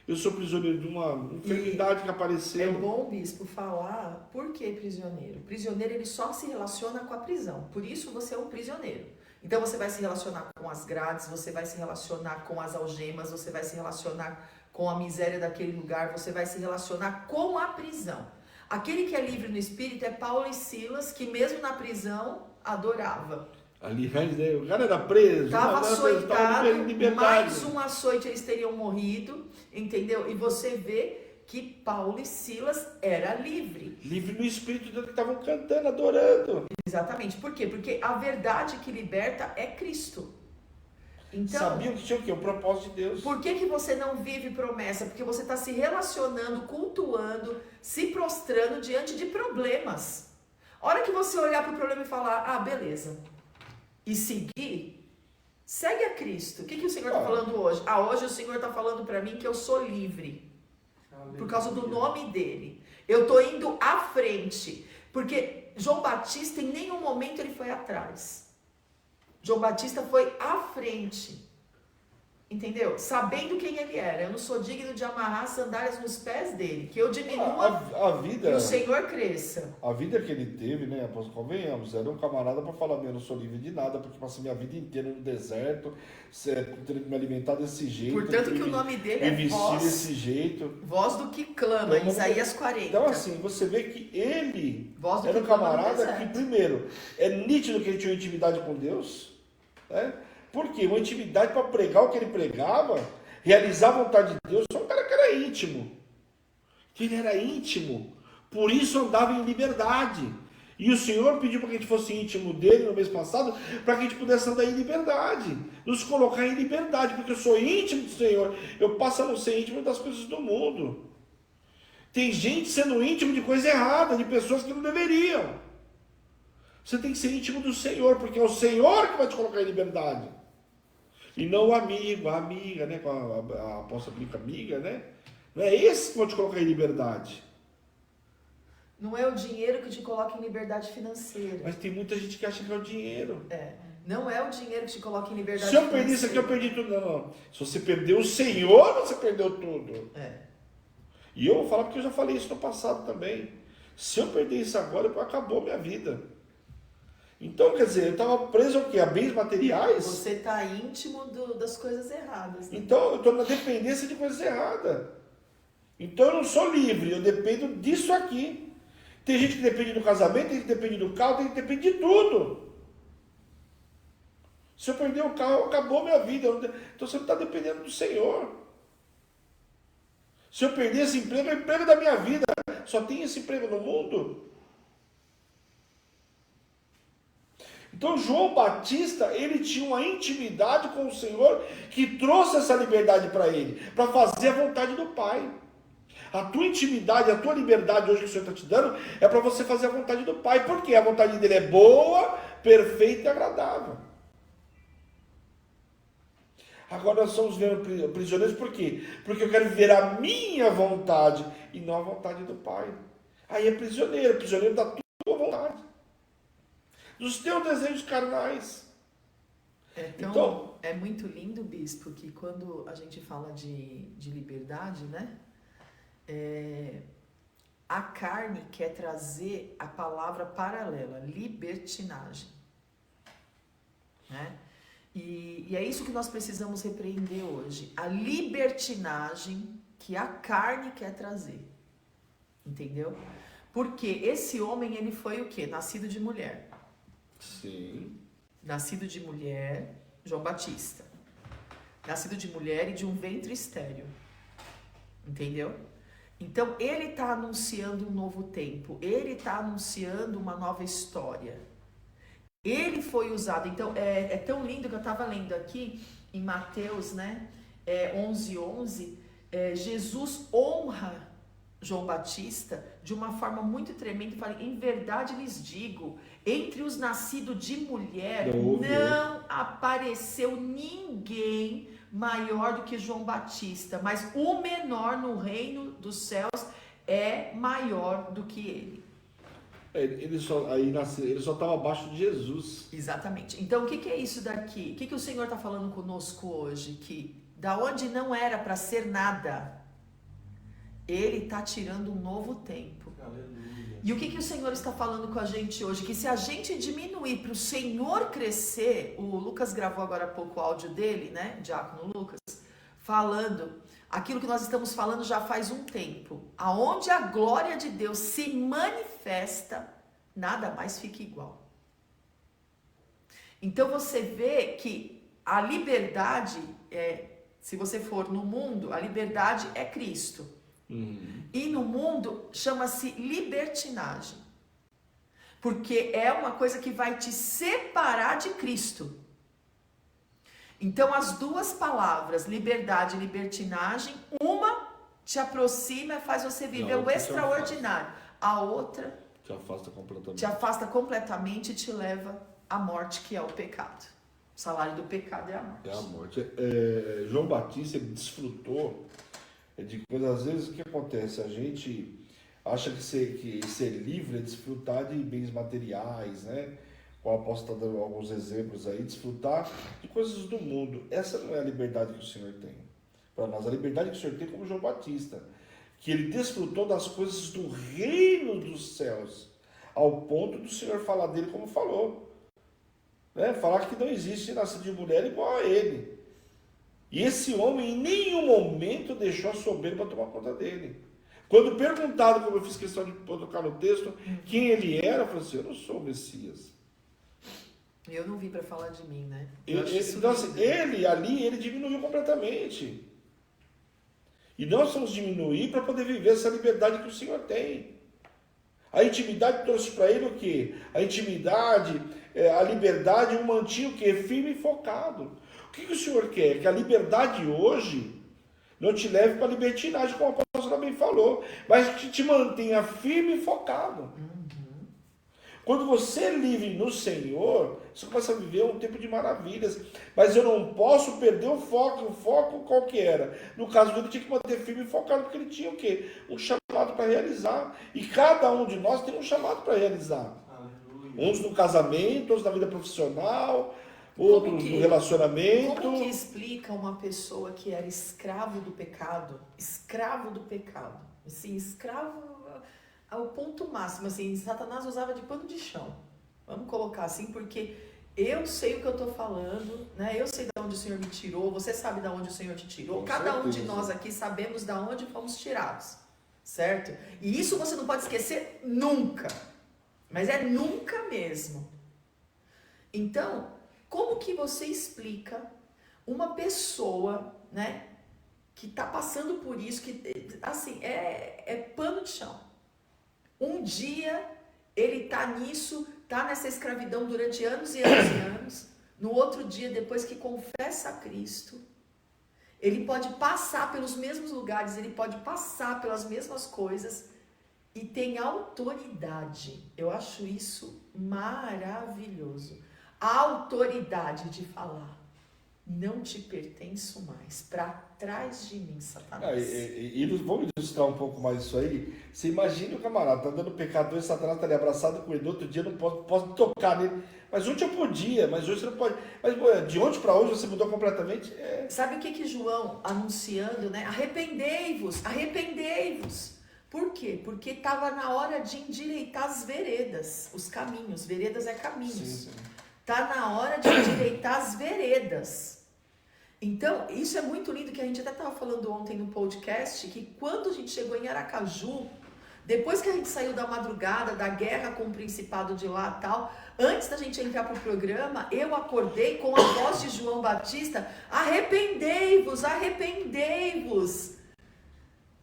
eu sou prisioneiro de uma enfermidade que apareceu. É bom, bispo, falar por que prisioneiro. Prisioneiro, ele só se relaciona com a prisão. Por isso você é um prisioneiro. Então você vai se relacionar com as grades, você vai se relacionar com as algemas, você vai se relacionar com a miséria daquele lugar, você vai se relacionar com a prisão. Aquele que é livre no espírito é Paulo e Silas, que mesmo na prisão adorava. Aliás, né, o cara era preso, Estava açoitado, liberdade. mais um açoite eles teriam morrido, entendeu? E você vê que Paulo e Silas era livre. Livre no espírito, que estavam cantando, adorando. Exatamente. Por quê? Porque a verdade que liberta é Cristo. Então, sabiam que tinha o quê? O propósito de Deus. Por que você não vive promessa? Porque você está se relacionando, cultuando, se prostrando diante de problemas. A hora que você olhar para o problema e falar, beleza, e seguir, segue a Cristo. O que o Senhor está falando hoje? Hoje o Senhor está falando para mim que eu sou livre. Por causa do nome dele. Eu estou indo à frente. Porque João Batista em nenhum momento ele foi atrás. João Batista foi à frente. Entendeu? Sabendo quem ele era. Eu não sou digno de amarrar sandálias nos pés dele. Que eu diminua a vida, e o Senhor cresça. A vida que ele teve, né, apóstolo, convenhamos, era um camarada para falar, eu não sou livre de nada, porque passei minha vida inteira no deserto, tendo que me alimentar desse jeito. Portanto que o nome dele é vestir desse jeito. Voz do que clama, então, Isaías 40. Então assim, você vê que ele era um clama camarada que, primeiro, é nítido que ele tinha uma intimidade com Deus, né? Por quê? Uma intimidade para pregar o que ele pregava, realizar a vontade de Deus. Só um cara que era íntimo. Ele era íntimo. Por isso andava em liberdade. E o Senhor pediu para que a gente fosse íntimo dele no mês passado, para que a gente pudesse andar em liberdade, nos colocar em liberdade, porque eu sou íntimo do Senhor, eu passo a não ser íntimo das coisas do mundo. Tem gente sendo íntimo de coisa errada, de pessoas que não deveriam. Você tem que ser íntimo do Senhor, porque é o Senhor que vai te colocar em liberdade. E não o amigo, a amiga, né? A apóstola bíblica amiga, né? Não é esse que vai te colocar em liberdade. Não é o dinheiro que te coloca em liberdade financeira. Mas tem muita gente que acha que é o dinheiro. Não é o dinheiro que te coloca em liberdade Se eu financeira. perdi isso aqui, eu perdi tudo. Não. Se você perdeu o Senhor, você perdeu tudo. E eu vou falar porque eu já falei isso no passado também. Se eu perder isso agora, acabou a minha vida. Então, quer dizer, eu estava preso ao quê? A bens materiais? Você está íntimo das coisas erradas. Né? Então, eu estou na dependência de coisas erradas. Então, eu não sou livre, eu dependo disso aqui. Tem gente que depende do casamento, tem gente que depende do carro, tem gente que depende de tudo. Se eu perder o carro, acabou a minha vida. Então, você não está dependendo do Senhor. Se eu perder esse emprego, é o emprego da minha vida. Só tem esse emprego no mundo. Então João Batista, ele tinha uma intimidade com o Senhor que trouxe essa liberdade para ele, para fazer a vontade do Pai. A tua intimidade, a tua liberdade hoje que o Senhor está te dando, é para você fazer a vontade do Pai, porque a vontade dele é boa, perfeita e agradável. Agora nós somos prisioneiros por quê? Porque eu quero viver a minha vontade e não a vontade do Pai. Aí é prisioneiro da tua vontade, dos teus desejos carnais. Então, é muito lindo, bispo, que quando a gente fala de liberdade, né? A carne quer trazer a palavra paralela, libertinagem. Né? E é isso que nós precisamos repreender hoje. A libertinagem que a carne quer trazer. Entendeu? Porque esse homem, ele foi o quê? Nascido de mulher. Sim. Nascido de mulher, João Batista. Nascido de mulher e de um ventre estéril. Entendeu? Então, ele está anunciando um novo tempo. Ele está anunciando uma nova história. Ele foi usado. Então, é tão lindo que eu estava lendo aqui em Mateus, né? 11:11. Jesus honra João Batista de uma forma muito tremenda. Fala, em verdade lhes digo, entre os nascidos de mulher não apareceu ninguém maior do que João Batista, mas o menor no reino dos céus é maior do que ele. Ele só estava abaixo de Jesus. Exatamente. Então, o que é isso daqui? O que o Senhor está falando conosco hoje? Que da onde não era para ser nada, Ele está tirando um novo tempo. Aleluia. E o que o Senhor está falando com a gente hoje? Que se a gente diminuir para o Senhor crescer, o Lucas gravou agora há pouco o áudio dele, né? Diácono Lucas, falando aquilo que nós estamos falando já faz um tempo. Aonde a glória de Deus se manifesta, nada mais fica igual. Então você vê que a liberdade, se você for no mundo, a liberdade é Cristo. E no mundo chama-se libertinagem. Porque é uma coisa que vai te separar de Cristo. Então as duas palavras, liberdade e libertinagem, uma te aproxima e faz você viver o extraordinário. A outra te afasta completamente e te leva à morte, que é o pecado. O salário do pecado é a morte. É a morte. João Batista, ele desfrutou de coisas. Às vezes o que acontece? A gente acha que ser livre é desfrutar de bens materiais, né? O apóstolo está dando alguns exemplos aí, desfrutar de coisas do mundo. Essa não é a liberdade que o Senhor tem para nós. A liberdade que o Senhor tem como João Batista, que ele desfrutou das coisas do reino dos céus, ao ponto do Senhor falar dele como falou, né? Falar que não existe nascido de mulher igual a ele. E esse homem em nenhum momento deixou a soberba tomar conta dele. Quando perguntado, como eu fiz questão de colocar no texto, quem ele era, eu falei assim, eu não sou o Messias. Eu não vim para falar de mim, né? Então, assim, ele diminuiu completamente. E nós vamos diminuir para poder viver essa liberdade que o Senhor tem. A intimidade trouxe para ele o quê? A intimidade, a liberdade o mantinha o quê? Firme e focado. O que o Senhor quer? Que a liberdade hoje não te leve para a libertinagem, como a pastora bem falou, mas que te mantenha firme e focado. Quando você é livre no Senhor, você começa a viver um tempo de maravilhas. Mas eu não posso perder o foco qual que era. No caso dele, tinha que manter firme e focado, porque ele tinha o quê? Um chamado para realizar. E cada um de nós tem um chamado para realizar. Aleluia. Uns no casamento, outros na vida profissional, outros no relacionamento. Como que explica uma pessoa que era escravo do pecado? Escravo do pecado. Assim, escravo ao ponto máximo, assim, Satanás usava de pano de chão. Vamos colocar assim, porque eu sei o que eu estou falando, né? Eu sei de onde o Senhor me tirou, você sabe de onde o Senhor te tirou. Com Cada um de certeza. nós aqui sabemos de onde fomos tirados, certo? E isso você não pode esquecer nunca. Mas é nunca mesmo. Então, como que você explica uma pessoa, né, que está passando por isso, que assim, é pano de chão. Um dia ele está nisso, está nessa escravidão durante anos e anos e anos. No outro dia, depois que confessa a Cristo, ele pode passar pelos mesmos lugares, ele pode passar pelas mesmas coisas e tem autoridade. Eu acho isso maravilhoso. A autoridade de falar: não te pertenço mais, para trás de mim, Satanás. E vamos ilustrar um pouco mais isso aí. Você imagina o camarada, tá dando pecado, e Satanás está ali abraçado com ele, no outro dia eu não posso tocar nele. Mas ontem eu podia, mas hoje você não pode. Mas de ontem para hoje você mudou completamente? Sabe o que João anunciando, né? Arrependei-vos, arrependei-vos. Por quê? Porque estava na hora de endireitar as veredas, os caminhos. Veredas é caminhos. Sim. Está na hora de endireitar as veredas. Então, isso é muito lindo, que a gente até estava falando ontem no podcast, que quando a gente chegou em Aracaju, depois que a gente saiu da madrugada, da guerra com o principado de lá e tal, antes da gente entrar para o programa, eu acordei com a voz de João Batista: arrependei-vos, arrependei-vos.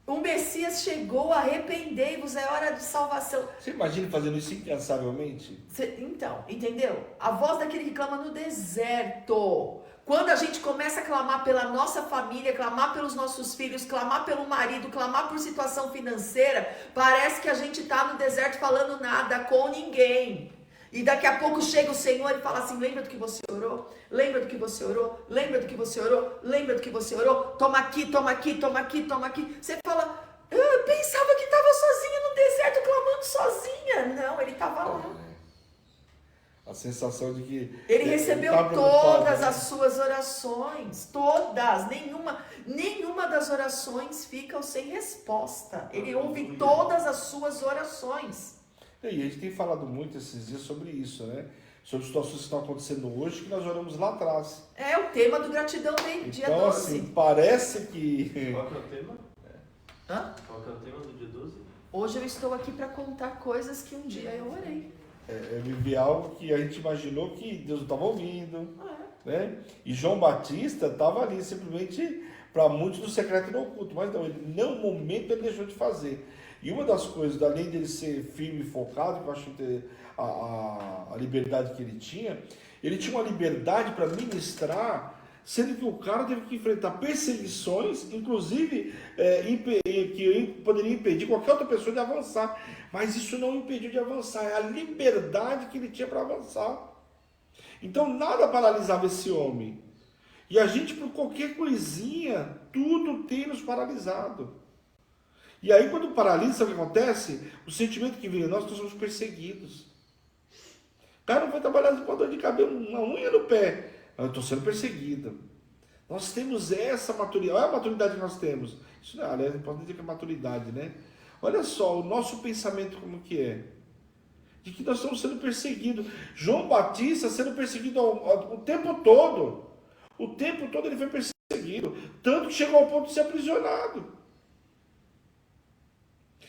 O Messias chegou, arrependei-vos, é hora de salvação. Você imagina fazendo isso incansavelmente? Então, entendeu? A voz daquele que clama no deserto. Quando a gente começa a clamar pela nossa família, clamar pelos nossos filhos, clamar pelo marido, clamar por situação financeira, parece que a gente está no deserto falando nada com ninguém. E daqui a pouco chega o Senhor e fala assim: lembra do que você orou? Lembra do que você orou? Lembra do que você orou? Lembra do que você orou? Toma aqui, toma aqui, toma aqui, toma aqui. Você fala: eu pensava que estava sozinha no deserto, clamando sozinha. Não, ele estava lá. A sensação de que Ele recebeu tá preocupado, todas né? as suas orações, todas, nenhuma das orações fica sem resposta. Ele ouve todas as suas orações. E a gente tem falado muito esses dias sobre isso, né? Sobre situações que estão acontecendo hoje que nós oramos lá atrás. É o tema do Gratidão dia Então, 12. assim, parece que... Qual que é o tema? Hã? Qual que é o tema do dia 12? Hoje eu estou aqui para contar coisas que um dia eu orei. viver algo que a gente imaginou que Deus não estava ouvindo, É. né? E João Batista estava ali simplesmente para muitos do secreto e no oculto, mas não, ele, em nenhum momento ele deixou de fazer. E uma das coisas, além dele ser firme e focado, que eu acho que a liberdade que ele tinha uma liberdade para ministrar, sendo que o cara teve que enfrentar perseguições, inclusive que poderia impedir qualquer outra pessoa de avançar, mas isso não impediu de avançar, é a liberdade que ele tinha para avançar. Então nada paralisava esse homem, e a gente, por qualquer coisinha, tudo tem nos paralisado. E aí quando paralisa, sabe o que acontece? O sentimento que vem em nós somos perseguidos. O cara não foi trabalhar com dor de cabelo, uma unha no pé. Eu estou sendo perseguido. Nós temos essa maturidade. Olha a maturidade que nós temos. Isso não, aliás, não posso dizer que é maturidade, né? Olha só, o nosso pensamento como que é. De que nós estamos sendo perseguidos. João Batista sendo perseguido o tempo todo. O tempo todo ele foi perseguido. Tanto que chegou ao ponto de ser aprisionado.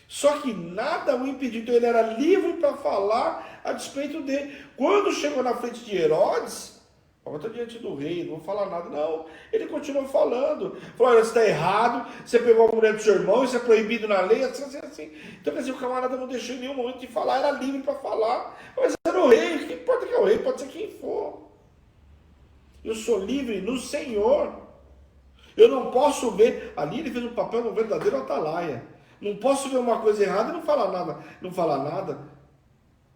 Só que nada o impediu. Então ele era livre para falar a despeito dele. Quando chegou na frente de Herodes, Eu estou diante do rei, não vou falar nada. Não, ele continuou falando. Falou, olha, você está errado, você pegou a mulher do seu irmão, isso é proibido na lei, assim. Então, quer dizer, o camarada não deixou em nenhum momento de falar, era livre para falar. Mas era o rei, o que importa que é o rei, pode ser quem for. Eu sou livre no Senhor. Eu não posso ver, ali ele fez um papel no verdadeiro atalaia. Não posso ver uma coisa errada e não falar nada. Não falar nada.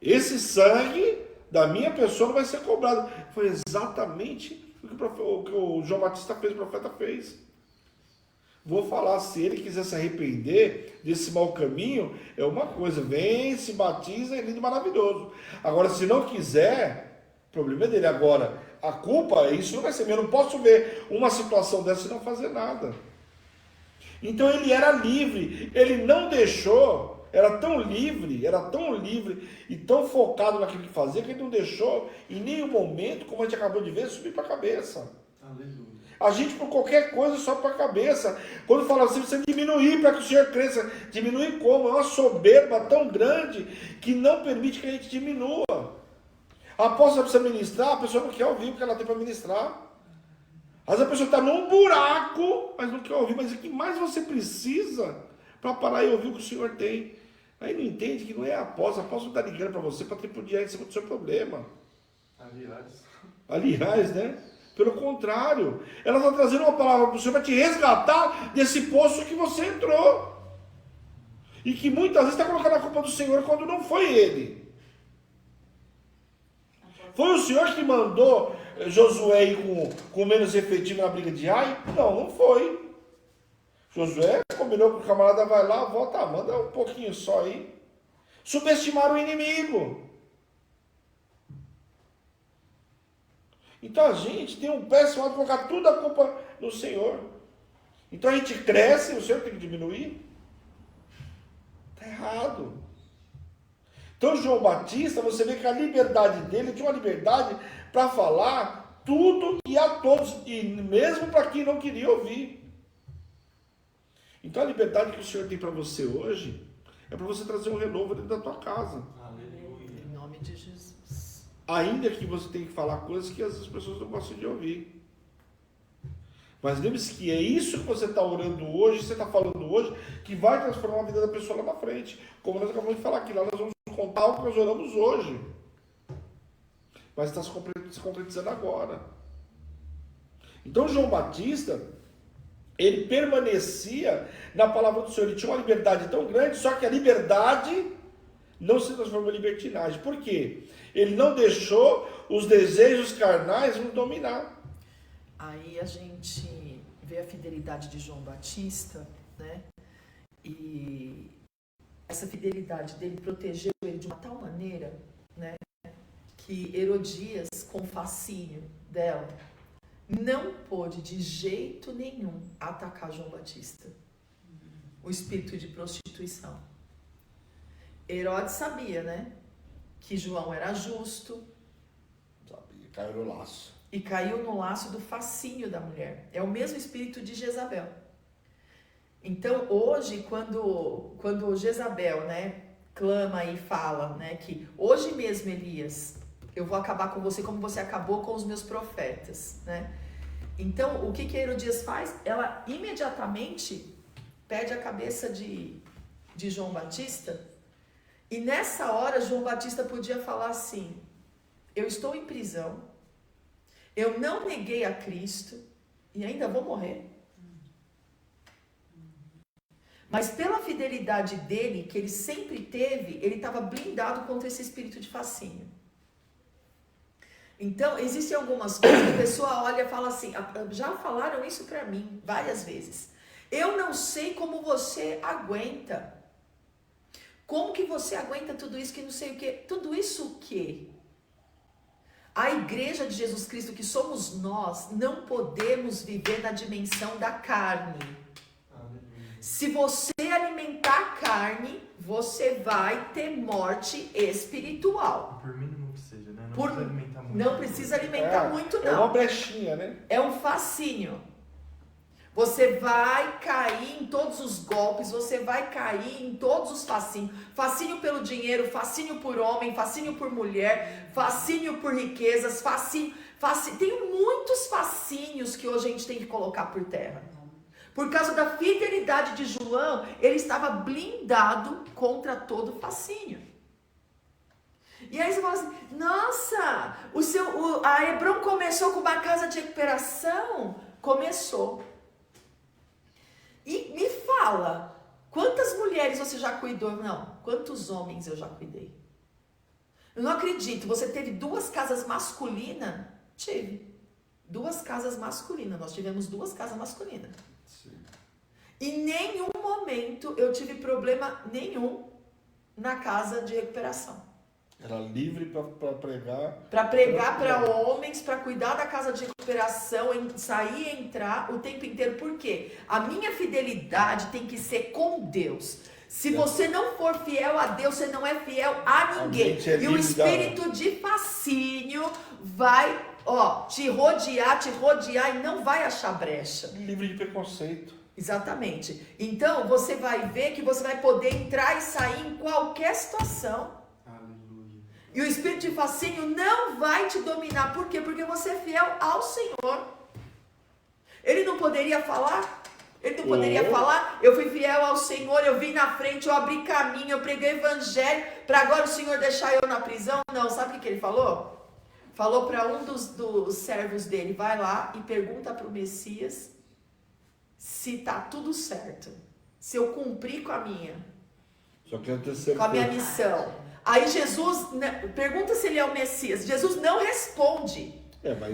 Esse sangue da minha pessoa não vai ser cobrado. Foi exatamente o que o João Batista fez, o profeta fez. Vou falar, se ele quiser se arrepender desse mau caminho, é uma coisa, vem, se batiza, é lindo, maravilhoso. Agora, se não quiser, o problema é dele. Agora, a culpa, isso não vai ser meu. Eu não posso ver uma situação dessa e não fazer nada. Então ele era livre, ele não deixou. Era tão livre e tão focado naquilo que fazia, que ele não deixou em nenhum momento, como a gente acabou de ver, subir para a cabeça. Aleluia. A gente, por qualquer coisa, sobe para a cabeça. Quando fala assim, você diminuir para que o Senhor cresça. Diminuir como? É uma soberba tão grande que não permite que a gente diminua. A apóstola precisa ministrar, a pessoa não quer ouvir o que ela tem para ministrar. Às vezes a pessoa está num buraco, mas não quer ouvir. Mas o que mais você precisa para parar e ouvir o que o Senhor tem? Aí não entende que não é a apóstolo está ligando para você para tripudiar em cima do seu problema. Aliás, né? Pelo contrário, ela está trazendo uma palavra para o Senhor para te resgatar desse poço que você entrou. E que muitas vezes está colocando a culpa do Senhor quando não foi Ele. Foi o Senhor que mandou Josué ir com menos efetivo na briga de Ai? Não, não foi. Josué combinou com o camarada, vai lá, volta, manda um pouquinho só aí. Subestimaram o inimigo. Então a gente tem um péssimo hábito de colocar tudo a culpa no Senhor. Então a gente cresce, o Senhor tem que diminuir. Está errado. Então João Batista, você vê que a liberdade dele, tinha uma liberdade para falar tudo e a todos, e mesmo para quem não queria ouvir. Então a liberdade que o Senhor tem para você hoje é para você trazer um renovo dentro da tua casa. Aleluia. Em nome de Jesus. Ainda que você tenha que falar coisas que as pessoas não gostam de ouvir. Mas lembre-se que é isso que você está orando hoje, você está falando hoje, que vai transformar a vida da pessoa lá na frente. Como nós acabamos de falar aqui, lá nós vamos contar o que nós oramos hoje. Mas está se concretizando agora. Então João Batista, ele permanecia na palavra do Senhor, ele tinha uma liberdade tão grande, só que a liberdade não se transformou em libertinagem. Por quê? Ele não deixou os desejos carnais nos dominar. Aí a gente vê a fidelidade de João Batista, né? E essa fidelidade dele protegeu ele de uma tal maneira, né? Que Herodias, com fascínio dela, não pôde de jeito nenhum atacar João Batista. O espírito de prostituição. Herodes sabia, né? Que João era justo. Sabia, caiu no laço. E caiu no laço do fascínio da mulher. É o mesmo espírito de Jezabel. Então, hoje, quando Jezabel, né, clama e fala, né, que hoje mesmo, Elias, eu vou acabar com você como você acabou com os meus profetas, né? Então, o que Herodias faz? Ela imediatamente perde a cabeça de João Batista. E nessa hora, João Batista podia falar assim: eu estou em prisão, eu não neguei a Cristo e ainda vou morrer. Mas pela fidelidade dele, que ele sempre teve, ele estava blindado contra esse espírito de fascínio. Então, existem algumas coisas que a pessoa olha e fala assim, já falaram isso para mim várias vezes. Eu não sei como você aguenta. Como que você aguenta tudo isso que não sei o quê? Tudo isso o quê? A igreja de Jesus Cristo, que somos nós, não podemos viver na dimensão da carne. Se você alimentar a carne, você vai ter morte espiritual. Por mínimo que seja, né? Não precisa alimentar muito. Não precisa alimentar muito, não. É uma brechinha, né? É um fascínio. Você vai cair em todos os golpes, você vai cair em todos os fascínios. Fascínio pelo dinheiro, fascínio por homem, fascínio por mulher, fascínio por riquezas, fascínio. Tem muitos fascínios que hoje a gente tem que colocar por terra. Por causa da fidelidade de João, ele estava blindado contra todo fascínio. E aí você fala assim, nossa, a Hebron começou com uma casa de recuperação? Começou. E me fala, quantas mulheres você já cuidou? Não, quantos homens eu já cuidei? Eu não acredito, você teve 2 casas masculinas? Tive. 2 casas masculinas, nós tivemos 2 casas masculinas. Sim. E em nenhum momento eu tive problema nenhum na casa de recuperação. Era livre para pregar. Para pregar para homens, para cuidar da casa de recuperação, sair e entrar o tempo inteiro. Por quê? A minha fidelidade tem que ser com Deus. Se você não for fiel a Deus, você não é fiel a ninguém. E o espírito de fascínio vai, te rodear e não vai achar brecha. Livre de preconceito. Exatamente. Então, você vai ver que você vai poder entrar e sair em qualquer situação. Aleluia. E o espírito de fascínio não vai te dominar. Por quê? Porque você é fiel ao Senhor. Ele não poderia falar? Ele não poderia falar? Eu fui fiel ao Senhor, eu vim na frente, eu abri caminho, eu preguei evangelho, para agora o Senhor deixar eu na prisão? Não, sabe o que ele falou? Falou para um dos servos dele, vai lá e pergunta para o Messias se tá tudo certo, se eu cumprir com a minha missão. Aí Jesus pergunta se ele é o Messias. Jesus não responde.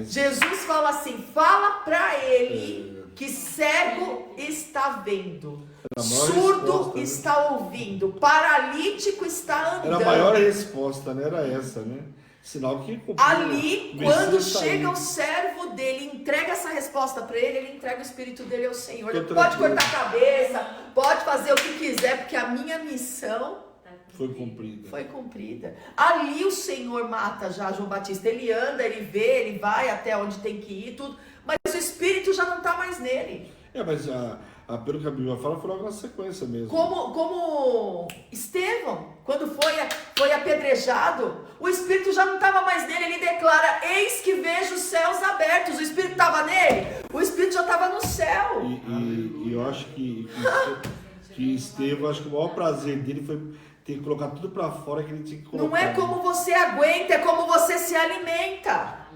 Jesus fala assim, fala para ele que cego está vendo, surdo está ouvindo, paralítico está andando. Era a maior resposta, né? Era essa, né? Sinal que ali, quando chega o servo dele, entrega essa resposta para ele entrega o espírito dele ao Senhor. Ele pode cortar a cabeça, pode fazer o que quiser, porque a minha missão foi cumprida. Ali o Senhor mata já João Batista. Ele anda, ele vê, ele vai até onde tem que ir, tudo. Mas o espírito já não está mais nele. Mas pelo que a Bíblia fala, foi logo na sequência mesmo. Como Estevão, quando foi apedrejado, o espírito já não estava mais nele. Ele declara, eis que vejo os céus abertos. O espírito estava nele? O espírito já estava no céu. E eu acho que Estevão, acho que o maior prazer dele foi ter que colocar tudo para fora que ele tinha que colocar. Não é como você aguenta, é como você se alimenta.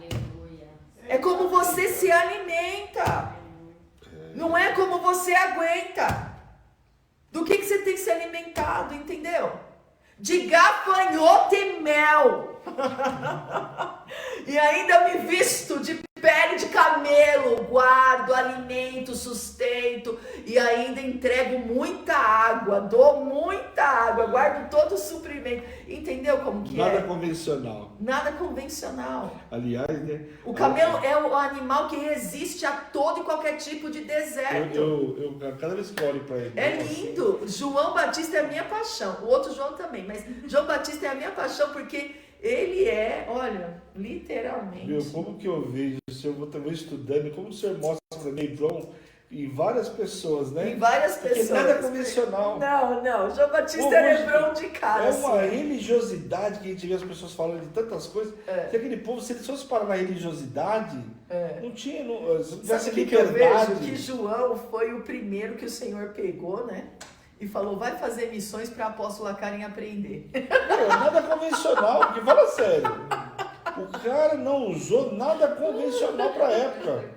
É como você se alimenta. Não é como você aguenta. Do que você tem se alimentado, entendeu? De gafanhoto e mel. E ainda me visto de pele de camelo, guardo alimento, sustento e ainda entrego muita água, dou muita água, guardo todo o suprimento. Entendeu como que Nada convencional. Nada convencional. Aliás, né? O camelo é o animal que resiste a todo e qualquer tipo de deserto. Eu cada vez que olho para ele. É lindo. João Batista é a minha paixão. O outro João também, mas João Batista é a minha paixão porque ele é, olha, literalmente. Como que eu vejo, o senhor, eu vou estudando, como o senhor mostra para mim, João, em várias pessoas, né? Em várias pessoas. Porque nada é convencional. Não, João Batista é Hebrão de cara. É uma religiosidade que a gente vê as pessoas falando de tantas coisas, que aquele povo, se eles fossem parar na religiosidade, não tinha, sabe o que eu vejo? Que João foi o primeiro que o Senhor pegou, né? E falou, vai fazer missões para a apóstola Karen aprender. Nada convencional, porque fala sério. O cara não usou nada convencional para a época.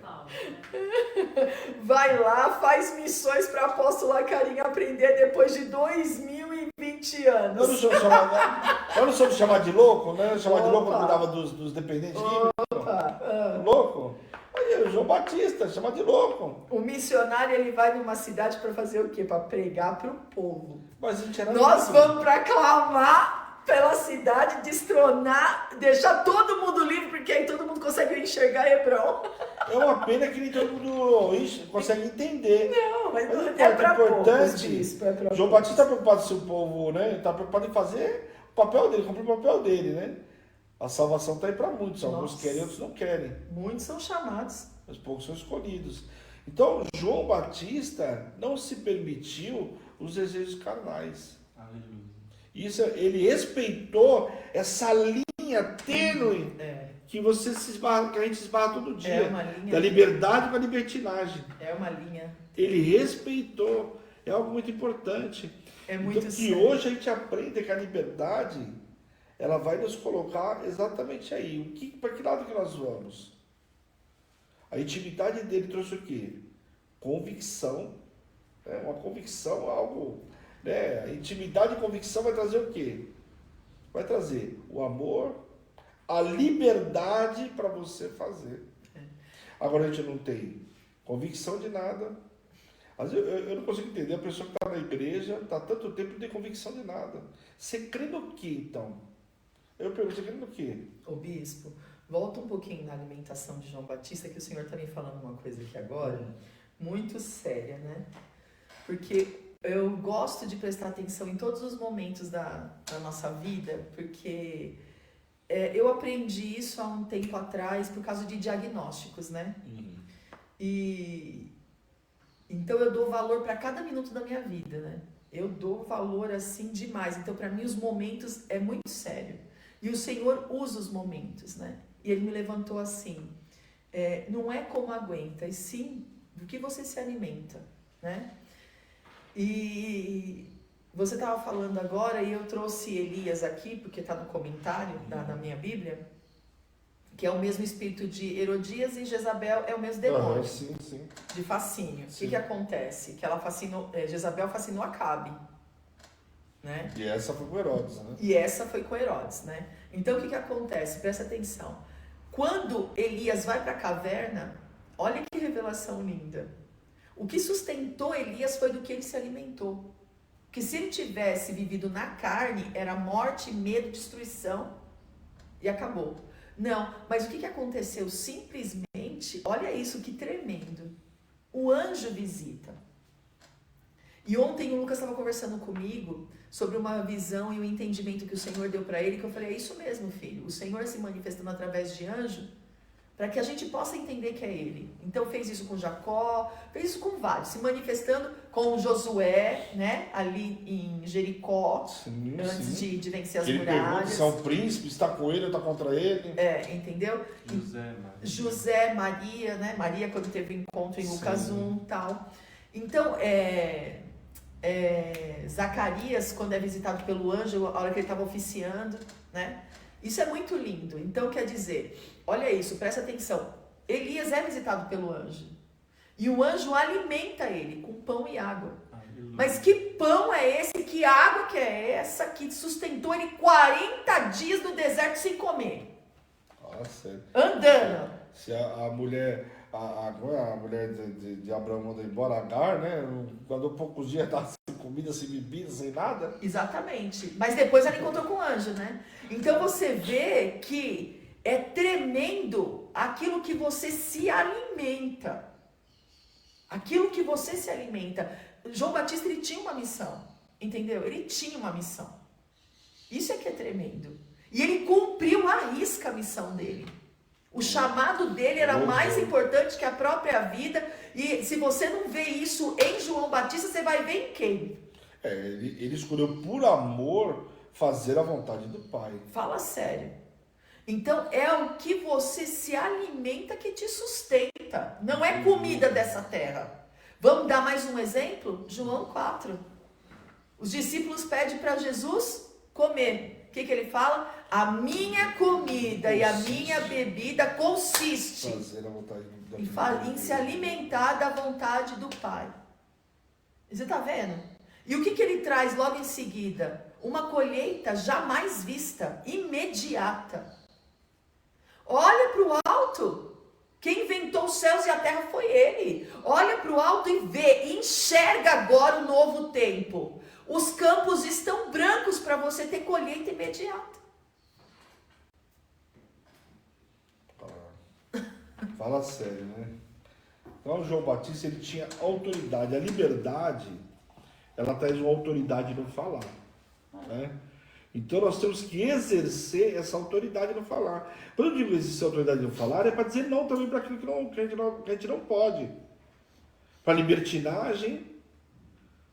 Vai lá, faz missões para a apóstola Karen aprender depois de 2020 anos. Eu não sou chamado de louco, né? Chamar de louco, eu cuidava dos dependentes químicos. Louco? Aí, João Batista, chama de louco. O missionário, ele vai numa cidade para fazer o quê? Para pregar para o povo. Mas a gente era Nós vamos proclamar pela cidade, destronar, deixar todo mundo livre, porque aí todo mundo consegue enxergar Hebrão. É uma pena que nem todo mundo consegue entender. Não, mas é para importante. João Batista está preocupado se o povo, né? Está preocupado em fazer o papel dele, cumprir o papel dele, né? A salvação está aí para muitos. Alguns querem, outros não querem. Muitos são chamados. Mas poucos são escolhidos. Então, João Batista não se permitiu os desejos carnais. Aleluia. Isso, ele respeitou essa linha tênue que você se esbarra, que a gente esbarra todo dia, É uma linha, da liberdade para a libertinagem. é uma linha. Ele respeitou, é algo muito importante. É muito então, que sério. hoje a gente aprende que a liberdade, ela vai nos colocar exatamente aí. Para que lado que nós vamos? A intimidade dele trouxe o quê? Convicção. Uma convicção, algo... Né? A intimidade e convicção vai trazer o quê? Vai trazer o amor, a liberdade para você fazer. Agora a gente não tem convicção de nada. Às vezes eu não consigo entender a pessoa que está na igreja, está há tanto tempo e não tem convicção de nada. Você crê no quê, então? Eu pergunto, você crê no quê? Ô bispo, volta um pouquinho na alimentação de João Batista, que o senhor está me falando uma coisa aqui agora, muito séria, né? Porque eu gosto de prestar atenção em todos os momentos da nossa vida, porque eu aprendi isso há um tempo atrás por causa de diagnósticos, né? E então eu dou valor para cada minuto da minha vida, né? Eu dou valor assim demais. Então para mim os momentos é muito sério. E o Senhor usa os momentos, né? E Ele me levantou assim, não é como aguenta, e sim do que você se alimenta, né? E você estava falando agora, e eu trouxe Elias aqui, porque está no comentário da minha Bíblia, que é o mesmo espírito de Herodias, e Jezabel é o mesmo demônio, Sim, sim. de fascínio. Sim. O que acontece? Que ela fascinou, Jezabel fascinou Acabe, né? E essa foi com Herodes, né? E essa foi com Herodes, né? Então o que acontece? Presta atenção. Quando Elias vai para a caverna, olha que revelação linda. O que sustentou Elias foi do que ele se alimentou. Porque se ele tivesse vivido na carne, era morte, medo, destruição e acabou. Não, mas o que aconteceu? Simplesmente, olha isso, que tremendo. O anjo visita. E ontem o Lucas estava conversando comigo sobre uma visão e um entendimento que o Senhor deu para ele, que eu falei, é isso mesmo, filho. O Senhor se manifestando através de anjo, para que a gente possa entender que é Ele. Então fez isso com Jacó, fez isso com vários, se manifestando com Josué, né, ali em Jericó, antes de vencer as ele pergunta muralhas. se é um príncipe, está com ele ou está contra ele. Entendeu? José, Maria, né? Maria quando teve encontro em Lucas Sim. 1 e tal. Então, Zacarias, quando é visitado pelo anjo, a hora que ele estava oficiando, né? Isso é muito lindo. Então, quer dizer, olha isso, presta atenção. Elias é visitado pelo anjo. E o anjo alimenta ele com pão e água. Aleluia. Mas que pão é esse? Que água que é essa que sustentou ele 40 dias no deserto sem comer? Nossa, Andando. se a mulher, a mulher de Abraão mandou embora, Agar, né? Quando poucos dias estava sem comida, sem bebida, sem nada. Exatamente. Mas depois ela encontrou com o anjo, né? Então você vê que é tremendo aquilo que você se alimenta. Aquilo que você se alimenta. João Batista, ele tinha uma missão, entendeu? Ele tinha uma missão. Isso é que é tremendo. E ele cumpriu à risca a missão dele. O chamado dele era mais importante que a própria vida. E se você não vê isso em João Batista, você vai ver em quem? Ele escolheu por amor fazer a vontade do Pai. Fala sério. Então é o que você se alimenta que te sustenta. Não é comida dessa terra. Vamos dar mais um exemplo? João 4. Os discípulos pedem para Jesus comer. O que ele fala? A minha comida e a minha bebida consiste Fazer a vontade do Pai. em se alimentar da vontade do Pai. Você está vendo? E o que ele traz logo em seguida? Uma colheita jamais vista, imediata. Olha para o alto. Quem inventou os céus e a terra foi Ele. Olha para o alto e vê, enxerga agora o novo tempo. Os campos estão brancos para você ter colheita imediata. Fala sério, né? Então, João Batista, ele tinha autoridade. A liberdade, ela traz uma autoridade no falar, né? Então, nós temos que exercer essa autoridade no falar. Quando eu digo exercer a autoridade no falar, é para dizer não também para aquilo que a gente não pode. para libertinagem.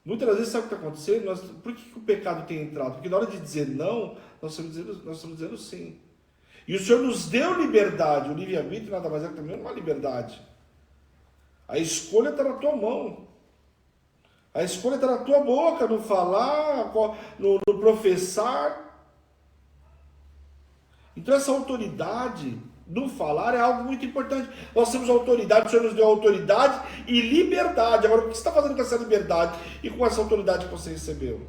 Muitas das vezes, sabe o que está acontecendo? Por que o pecado tem entrado? Porque na hora de dizer não, nós estamos dizendo sim. E o Senhor nos deu liberdade. O livre-arbítrio nada mais é que também uma liberdade. A escolha está na tua mão. A escolha está na tua boca, no falar, no professar. Então essa autoridade no falar é algo muito importante. Nós temos autoridade, o Senhor nos deu autoridade e liberdade. Agora, o que você está fazendo com essa liberdade e com essa autoridade que você recebeu?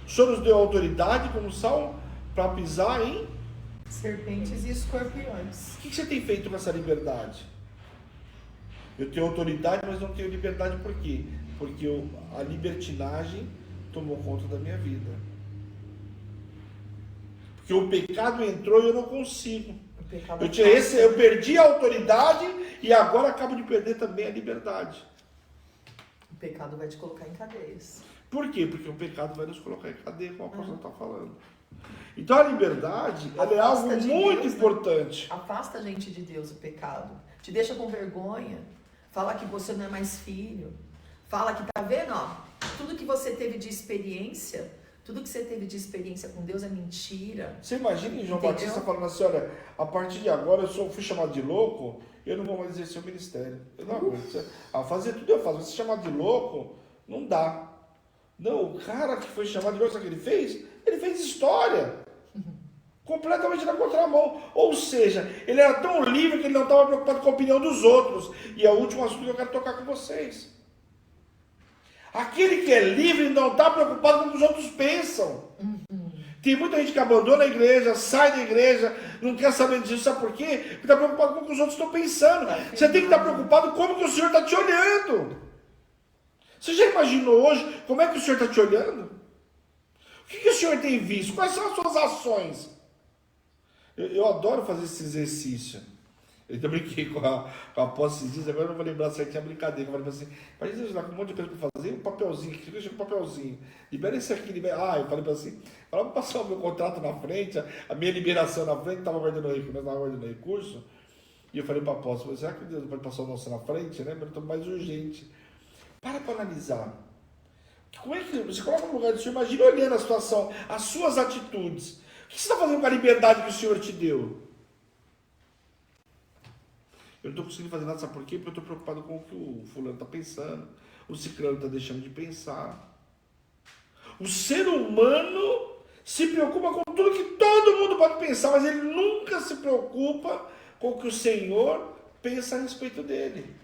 O Senhor nos deu autoridade, como sal, para pisar em serpentes e escorpiões. O que você tem feito com essa liberdade? Eu tenho autoridade, mas não tenho liberdade. Por quê? Porque a libertinagem tomou conta da minha vida. Porque o pecado entrou e eu não consigo. Eu perdi a autoridade e agora acabo de perder também a liberdade. O pecado vai te colocar em cadeias. Por quê? Porque o pecado vai nos colocar em cadeia, como a pastora está falando. Então a liberdade ela é algo muito Deus, importante. Né? Afasta a gente de Deus, o pecado. Te deixa com vergonha. Fala que você não é mais filho. Fala que tá vendo, ó, tudo que você teve de experiência, tudo que você teve de experiência com Deus é mentira. Você imagina João Batista falando assim, olha, a partir de agora eu fui chamado de louco, eu não vou mais exercer o ministério. Eu não aguento. Fazer tudo eu faço, mas ser chamado de louco, não dá. Não, o cara que foi chamado de louco, sabe o que ele fez? Ele fez história. Completamente na contramão. Ou seja, ele era tão livre que ele não estava preocupado com a opinião dos outros. E é o último assunto que eu quero tocar com vocês. Aquele que é livre não está preocupado com o que os outros pensam. Tem muita gente que abandona a igreja, sai da igreja, não quer saber disso. Sabe por quê? Porque está preocupado com o que os outros estão pensando. Você tem que estar preocupado com como que o Senhor está te olhando. Você já imaginou hoje como é que o Senhor está te olhando? O que o Senhor tem visto? Quais são as suas ações? Eu adoro fazer esse exercício. Eu também brinquei com a apóstolo dias, agora eu não vou lembrar certinho a brincadeira. Eu falei assim, imagina ajudar com um monte de coisa para fazer, um papelzinho, que deixa um papelzinho. Libera esse aqui, libera. Eu falei assim, para passar o meu contrato na frente, a minha liberação na frente, estava guardando recurso. E eu falei para a apóstolo, será que Deus pode passar o nosso na frente, né? Mas eu estou mais urgente. Para analisar. Como é que você coloca no lugar do Senhor? Imagina olhando a situação, as suas atitudes. O que você está fazendo com a liberdade que o Senhor te deu? Eu não estou conseguindo fazer nada, sabe por quê? Porque eu estou preocupado com o que o fulano está pensando, o ciclano está deixando de pensar. O ser humano se preocupa com tudo que todo mundo pode pensar, mas ele nunca se preocupa com o que o Senhor pensa a respeito dele.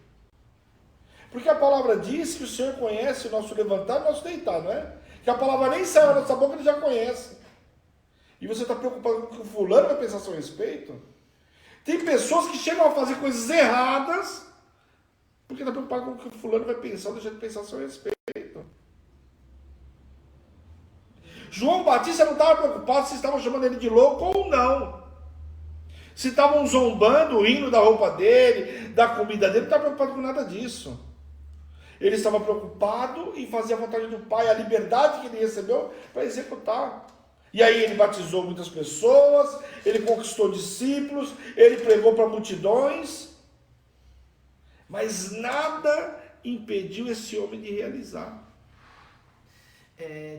Porque a palavra diz que o Senhor conhece o nosso levantar e o nosso deitar, não é? Que a palavra nem sai da nossa boca, ele já conhece. E você está preocupado com o que o fulano vai pensar a seu respeito? Tem pessoas que chegam a fazer coisas erradas porque está preocupado com o que o fulano vai pensar ou deixar de pensar a seu respeito. João Batista não estava preocupado se estavam chamando ele de louco ou não. Se estavam zombando, rindo da roupa dele, da comida dele, não estava preocupado com nada disso. Ele estava preocupado em fazer a vontade do Pai, a liberdade que ele recebeu para executar. E aí ele batizou muitas pessoas, ele conquistou discípulos, ele pregou para multidões, mas nada impediu esse homem de realizar.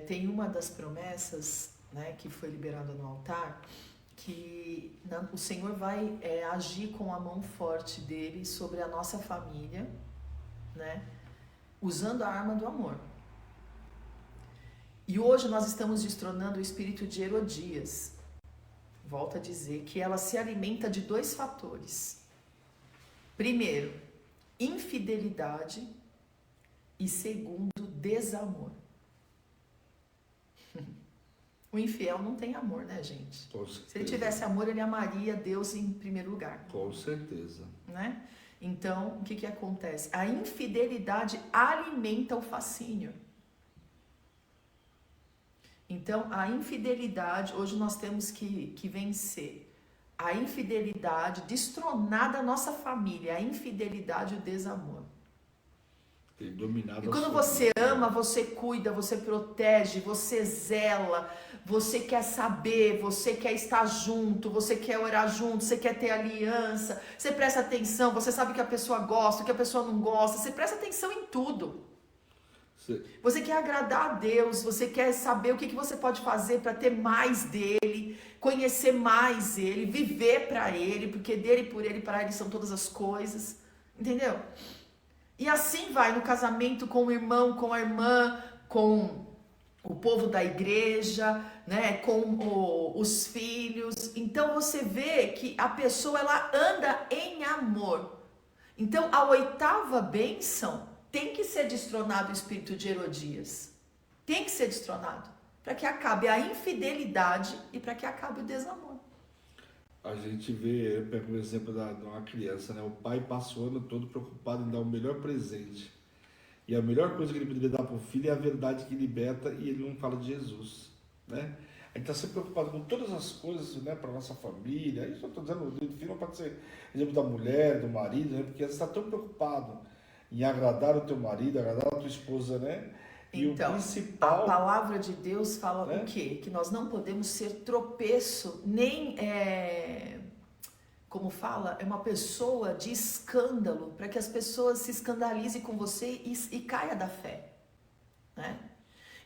Tem uma das promessas, né, que foi liberada no altar, que o Senhor vai agir com a mão forte dele sobre a nossa família, né, usando a arma do amor. E hoje nós estamos destronando o espírito de Herodias. Volto a dizer que ela se alimenta de 2 fatores. Primeiro, infidelidade e segundo, desamor. O infiel não tem amor, né, gente? Se ele tivesse amor, ele amaria Deus em primeiro lugar. Com certeza. Né? Então, o que acontece? A infidelidade alimenta o fascínio. Então, a infidelidade, hoje nós temos que vencer a infidelidade, destronar da nossa família, a infidelidade e o desamor. Tem dominado E a quando sua você vida. ama, você cuida, você protege, você zela, você quer saber, você quer estar junto, você quer orar junto, você quer ter aliança, você presta atenção, você sabe o que a pessoa gosta, o que a pessoa não gosta, você presta atenção em tudo. Você- Você quer agradar a Deus, você quer saber o que você pode fazer para ter mais dele, conhecer mais ele, viver para ele, porque dele, por ele, para ele são todas as coisas, entendeu? E assim vai no casamento com o irmão, com a irmã, com o povo da igreja, né, com os filhos. Então você vê que a pessoa ela anda em amor. Então a oitava bênção tem que ser destronado o espírito de Herodias. Tem que ser destronado para que acabe a infidelidade e para que acabe o desamor. A gente vê, eu pego o exemplo de uma criança, né? O pai passa o ano todo preocupado em dar o melhor presente. E a melhor coisa que ele poderia dar para o filho é a verdade que liberta, e ele não fala de Jesus, né? A gente está sempre preocupado com todas as coisas, né, para nossa família. Isso eu estou dizendo, o filho não pode ser exemplo da mulher, do marido, né? Porque você está tão preocupado em agradar o teu marido, agradar a tua esposa, né? E Então, o a principal, palavra de Deus fala né? o quê? Que nós não podemos ser tropeço, nem, como fala, é uma pessoa de escândalo, para que as pessoas se escandalizem com você e caia da fé, né?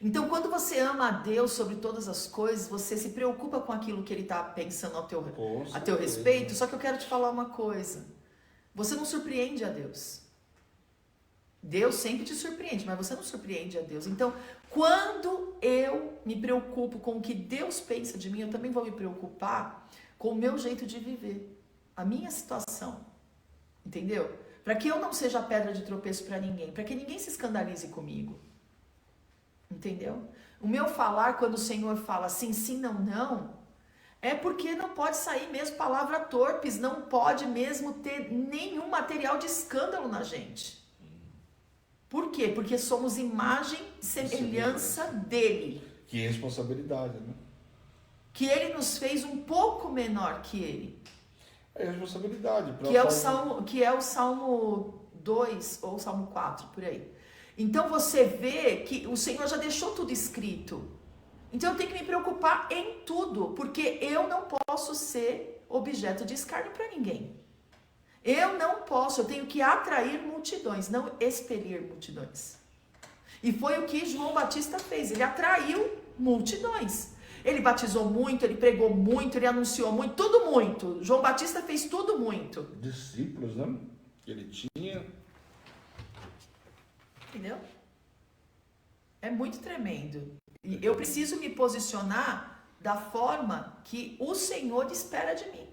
Então, quando você ama a Deus sobre todas as coisas, você se preocupa com aquilo que Ele está pensando a teu certeza. respeito, só que eu quero te falar uma coisa, você não surpreende a Deus. Deus sempre te surpreende, mas você não surpreende a Deus. Então, quando eu me preocupo com o que Deus pensa de mim, eu também vou me preocupar com o meu jeito de viver, a minha situação, entendeu? Para que eu não seja pedra de tropeço para ninguém, para que ninguém se escandalize comigo, entendeu? O meu falar, quando o Senhor fala sim, sim, não, não, é porque não pode sair mesmo palavra torpes, não pode mesmo ter nenhum material de escândalo na gente. Por quê? Porque somos imagem e semelhança dele. Que responsabilidade, né? Que ele nos fez um pouco menor que ele. É responsabilidade. Que é o Salmo 2 ou Salmo 4, por aí. Então você vê que o Senhor já deixou tudo escrito. Então eu tenho que me preocupar em tudo, porque eu não posso ser objeto de escárnio para ninguém. Eu não posso, eu tenho que atrair multidões, não expelir multidões. E foi o que João Batista fez, ele atraiu multidões. Ele batizou muito, ele pregou muito, ele anunciou muito, tudo muito. João Batista fez tudo muito. Discípulos, né? Que ele tinha. Entendeu? É muito tremendo. E eu preciso me posicionar da forma que o Senhor espera de mim.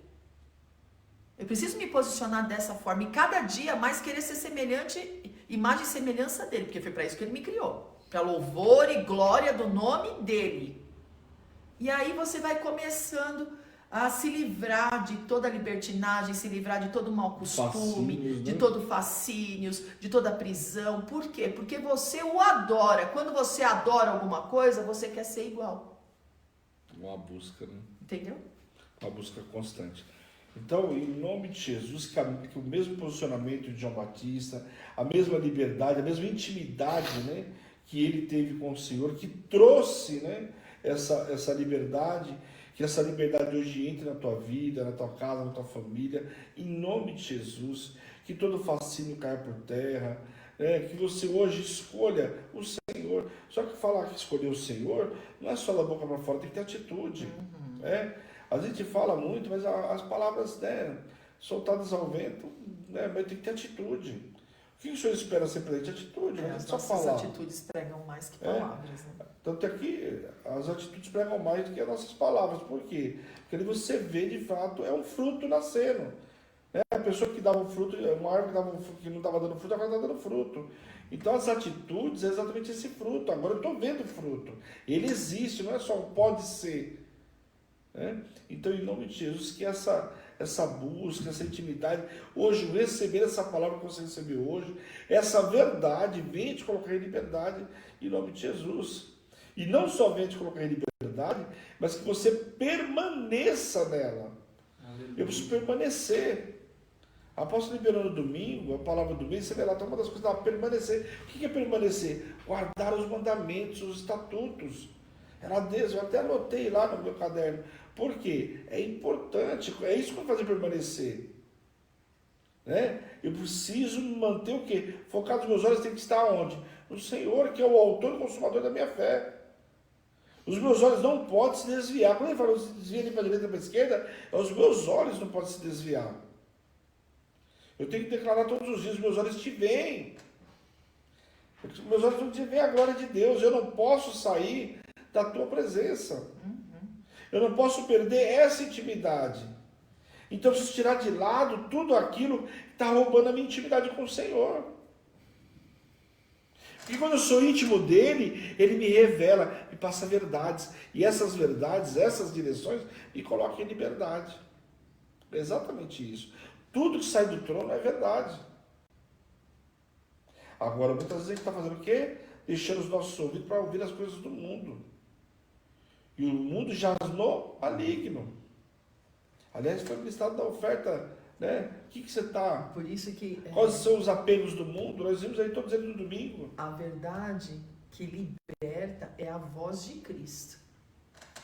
Eu preciso me posicionar dessa forma e cada dia mais querer ser semelhante, imagem e semelhança dele, porque foi para isso que ele me criou, para louvor e glória do nome dele. E aí você vai começando a se livrar de toda libertinagem, se livrar de todo mau costume, Fascínios, né? de todo fascínios, de toda prisão. Por quê? Porque você o adora. Quando você adora alguma coisa, você quer ser igual. Uma busca, né? Entendeu? Uma busca constante. Então, em nome de Jesus, que o mesmo posicionamento de João Batista, a mesma liberdade, a mesma intimidade, né, que ele teve com o Senhor, que trouxe, né, essa liberdade, que essa liberdade hoje entre na tua vida, na tua casa, na tua família, em nome de Jesus, que todo fascínio caia por terra, né, que você hoje escolha o Senhor. Só que falar que escolher o Senhor não é só da boca para fora, tem que ter atitude, né? A gente fala muito, mas as palavras, né, soltadas ao vento, né, mas tem que ter atitude. O que o senhor espera sempre da gente? Atitude, não é As só nossas falar. atitudes pregam mais que palavras, né? Tanto é que as atitudes pregam mais do que as nossas palavras. Por quê? Porque ali você vê, de fato, é um fruto nascendo. Né? A pessoa que dava um fruto, uma árvore que não estava dando fruto, agora está dando fruto. Então as atitudes é exatamente esse fruto. Agora eu estou vendo o fruto. Ele existe, não é só um pode ser. Né? Então, em nome de Jesus, que essa busca, essa intimidade, hoje, receber essa palavra que você recebeu hoje, essa verdade, venha te colocar em liberdade, em nome de Jesus. E não só venha te colocar em liberdade, mas que você permaneça nela. Aleluia. Eu preciso permanecer. Após liberando no domingo, a palavra do mês, você vê lá, então uma das coisas dela permanecer. O que é permanecer? Guardar os mandamentos, os estatutos. Ela diz, eu até anotei lá no meu caderno. Por quê? É importante, é isso que vai fazer permanecer. Né? Eu preciso manter o quê? Focado os meus olhos tem que estar onde? No Senhor, que é o autor e consumador da minha fé. Os meus olhos não podem se desviar. Quando ele fala se desvia para a direita e para a esquerda, os meus olhos não podem se desviar. Eu tenho que declarar todos os dias, meus olhos te veem. Meus olhos não te veem a glória de Deus. Eu não posso sair da tua presença. Eu não posso perder essa intimidade. Então eu preciso tirar de lado tudo aquilo que está roubando a minha intimidade com o Senhor. Porque quando eu sou íntimo dele, ele me revela, me passa verdades. E essas verdades, essas direções, me colocam em liberdade. É exatamente isso. Tudo que sai do trono é verdade. Agora, muitas vezes a gente está fazendo o quê? Deixando os nossos ouvidos para ouvir as coisas do mundo. E o mundo jaz no maligno. Aliás, foi ministrado da oferta, né? O que você está... Por isso que... Quais são os apegos do mundo? Nós vimos aí todos eles no domingo. A verdade que liberta é a voz de Cristo.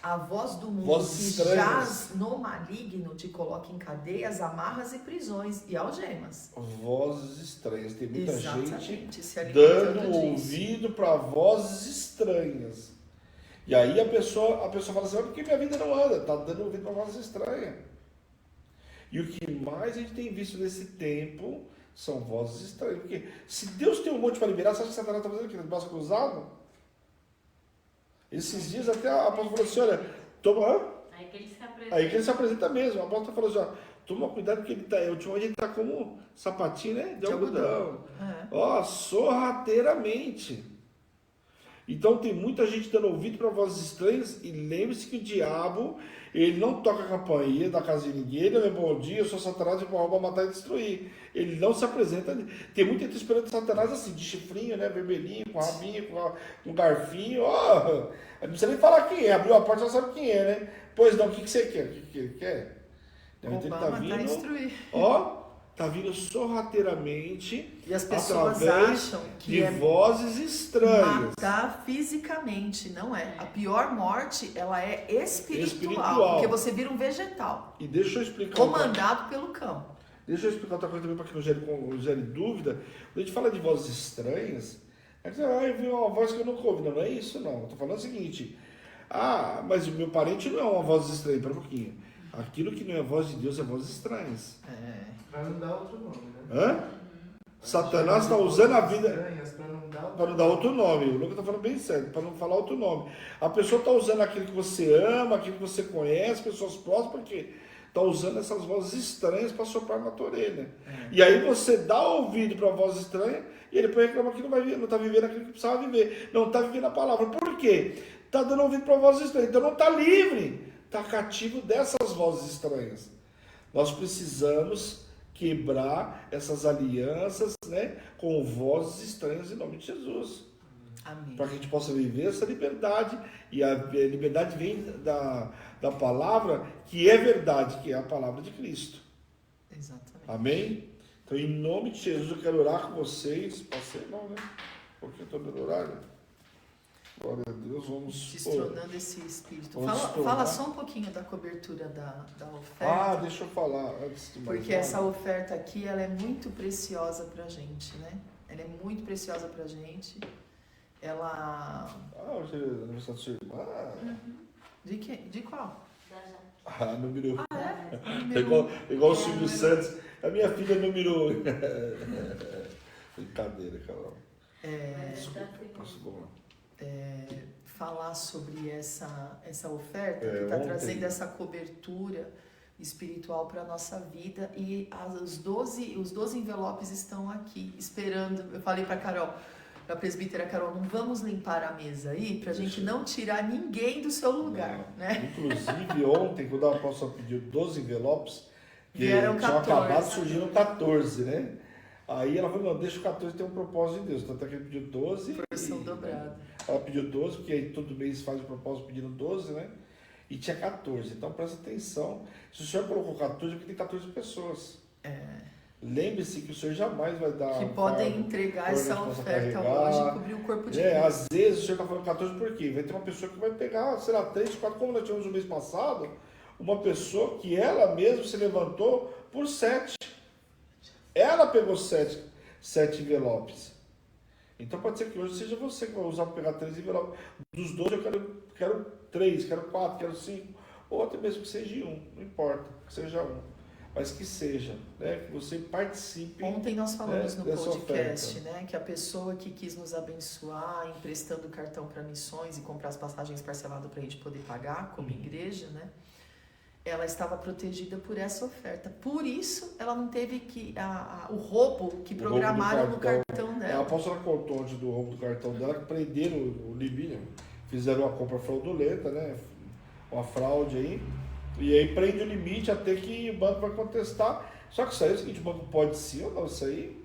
A voz do mundo Vozes que estranhas. jaz no maligno te coloca em cadeias, amarras e prisões e algemas. Vozes estranhas. Tem muita gente se alimentando dando disso. ouvido para vozes estranhas. E aí a pessoa fala assim, por que minha vida não anda? Está dando ouvido para vozes estranhas. E o que mais a gente tem visto nesse tempo são vozes estranhas. Porque se Deus tem um monte para liberar, você acha que Satanás está fazendo o quê? De braço cruzado? Esses dias até a apóstola falou assim, olha, toma... Aí que ele se apresenta. Aí que ele se apresenta mesmo. A apóstola falou assim, ó, toma cuidado porque ele tá, ultimamente ele está como sapatinho, né? De algodão. Ó, sorrateiramente. Então tem muita gente dando ouvido para vozes estranhas e lembre-se que o diabo, ele não toca a campainha da casa de ninguém, ele não é bom dia, eu sou Satanás, eu vou roubar, matar e destruir. Ele não se apresenta. Tem muita gente esperando Satanás assim, de chifrinho, né? Vermelhinho, com rabinho, com garfinho. Ó, não precisa nem falar quem é, abriu a porta, já sabe quem é, né? Pois não, o que você quer? O que ele quer? Então, ele tá vindo, ó, tá vindo sorrateiramente e as pessoas através acham que de vozes estranhas. Matar fisicamente, não é. A pior morte, ela é Espiritual. porque você vira um vegetal. E deixa eu explicar. Comandado pelo cão. Deixa eu explicar outra coisa também para que não gere dúvida. Quando a gente fala de vozes estranhas, eu vi uma voz que eu nunca ouvi. Não é isso, não. Eu tô falando o seguinte. Mas o meu parente não é uma voz estranha. Pera um pouquinho. Aquilo que não é voz de Deus é vozes estranhas. Para não dar outro nome, né? Hã? Satanás está usando a vida para não dar outro nome. O Lucas está falando bem certo, para não falar outro nome. A pessoa está usando aquilo que você ama, aquilo que você conhece, pessoas próximas, porque está usando essas vozes estranhas para soprar na tua orelha. E aí você dá ouvido para a voz estranha e ele depois reclama que não está vivendo aquilo que precisava viver. Não está vivendo a palavra. Por quê? Está dando ouvido para vozes estranhas. Então não está livre. Está cativo dessas vozes estranhas. Nós precisamos quebrar essas alianças, né, com vozes estranhas em nome de Jesus. Amém. Para que a gente possa viver essa liberdade. E a liberdade vem da palavra que é verdade, que é a palavra de Cristo. Exatamente. Amém? Então, em nome de Jesus, eu quero orar com vocês. Passei não, né? Porque eu estou no horário. Glória a Deus, vamos... Destronando esse espírito. Vamos Fala só um pouquinho da cobertura da oferta. Deixa eu falar antes de mais Porque essa oferta aqui, ela é muito preciosa pra gente, né? Ela é muito preciosa pra gente. Ela... hoje é aniversário do seu irmão. De qual? Número... é? Igual o Silvio Santos. A minha filha é número... Brincadeira, Carol. Falar sobre essa oferta que está trazendo essa cobertura espiritual para a nossa vida, e os 12 envelopes estão aqui esperando. Eu falei para a presbítera Carol, não vamos limpar a mesa aí para a gente não tirar ninguém do seu lugar, né? Inclusive ontem, quando a apóstola pediu 12 envelopes, que vieram tinham 14. acabado, surgiram 14, né? Aí ela falou, não, deixa o 14 ter um propósito de Deus. Tanto é que ele pediu 12. Porção dobrada. Ela pediu 12, porque aí todo mês faz o propósito pedindo 12, né? E tinha 14. Então presta atenção. Se o senhor colocou 14, é porque tem 14 pessoas. lembre-se que o Senhor jamais vai dar Que um podem fardo entregar por onde essa a gente possa oferta carregar. hoje e cobrir o corpo de É, Cristo. às vezes o Senhor está falando 14 por quê? Vai ter uma pessoa que vai pegar, sei lá, 3, 4, como nós tivemos no mês passado, uma pessoa que ela mesma se levantou por 7. Ela pegou 7 envelopes. Então pode ser que hoje seja você que vai usar para pegar 3 envelopes. Dos 12 eu quero 3, quero 4, quero 5, ou até mesmo que seja um, não importa, que seja um. Mas que seja, né? Que você participe. Ontem nós falamos no dessa podcast, oferta. né, que a pessoa que quis nos abençoar, emprestando cartão para missões e comprar as passagens parceladas para a gente poder pagar como igreja, né, ela estava protegida por essa oferta. Por isso, ela não teve o roubo que O roubo do programaram no cartão. cartão A dela. apóstola contou antes do roubo do cartão dela que prenderam o Libinho, fizeram uma compra fraudulenta, né? Uma fraude aí. E aí prende o limite até que o banco vai contestar. Só que isso aí é o seguinte, o banco pode sim ou não, isso aí.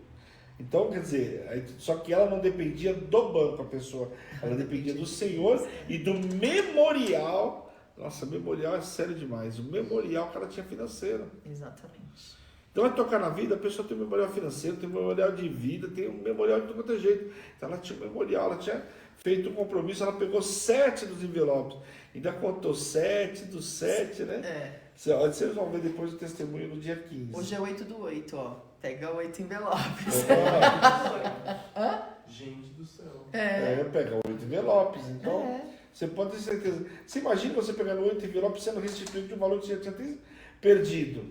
Então, quer dizer, só que ela não dependia do banco, a pessoa. Ela dependia do Senhor e do memorial. Nossa, memorial é sério demais. O memorial que ela tinha financeiro. Exatamente. Então vai tocar na vida, a pessoa tem um memorial financeiro, tem um memorial de vida, tem um memorial de todo quanto é jeito. Então ela tinha um memorial, ela tinha feito um compromisso, ela pegou 7 dos envelopes. Ainda contou 7 dos 7, né? É. Vocês vão ver depois o testemunho no dia 15. Hoje é 8/8, ó. Pega 8 envelopes. Gente do céu. Pega 8 envelopes. Então, É. você pode ter certeza. Você imagina você pegando 8 envelopes sendo restituído de um valor que você tinha perdido.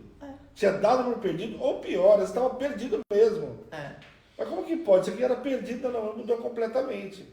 Tinha dado por perdido, ou pior, você estava perdido mesmo. É. Mas como que pode? Isso aqui era perdido, não, mudou completamente.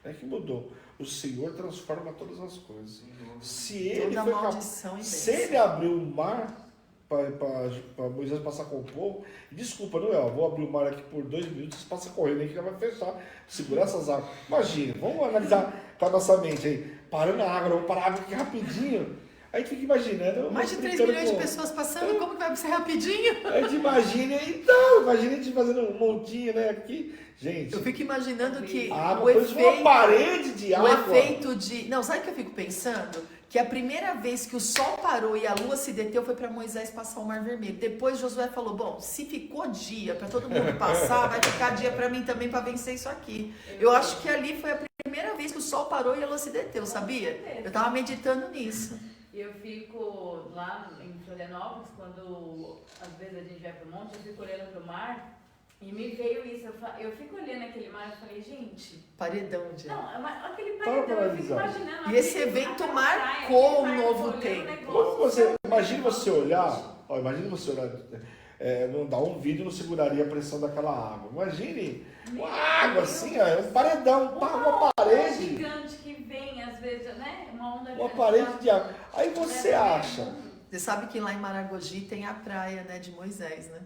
É que mudou. O Senhor transforma todas as coisas. Se ele Toda foi maldição e se bênção. ele abriu o mar para Moisés passar com o povo, desculpa, não é? Ó, vou abrir o mar aqui por 2 minutos, você passa correndo aí que já vai fechar, segurar essas águas. Imagina, vamos analisar com a nossa mente aí, parando a água, vamos parar a água aqui rapidinho. A gente fica imaginando. Mais de 3 milhões de pessoas passando, como que vai ser rapidinho? A gente imagina, então, imagina a gente fazendo um montinho, né, aqui. Gente, Eu fico imaginando que a água o foi uma efeito, parede de o água. efeito de... Não, sabe o que eu fico pensando? Que a primeira vez que o sol parou e a lua se deteu foi para Moisés passar o Mar Vermelho. Depois Josué falou, bom, se ficou dia para todo mundo passar, vai ficar dia para mim também para vencer isso aqui. Eu acho que ali foi a primeira vez que o sol parou e a lua se deteu, sabia? Eu tava meditando nisso. E eu fico lá em Florianópolis, quando às vezes a gente vai pro monte, eu fico olhando pro mar e me veio isso. Eu fico olhando aquele mar e falei, gente. Paredão de... Não, aquele Para paredão, eu fico analisar. imaginando. E esse aquele- evento aquela marcou praia, um aquele novo mar, tempo. olhando o Quando negócio, você, imagine você olhar, ó, imagine você olhar, não dá um vídeo não seguraria a pressão daquela água. Imagine uma água assim, ó, um paredão, uma parede, gigante que vem, às vezes, né? Uma onda uma gigante. parede de água. Aí você acha, Você sabe que lá em Maragogi tem a praia, né, de Moisés, né?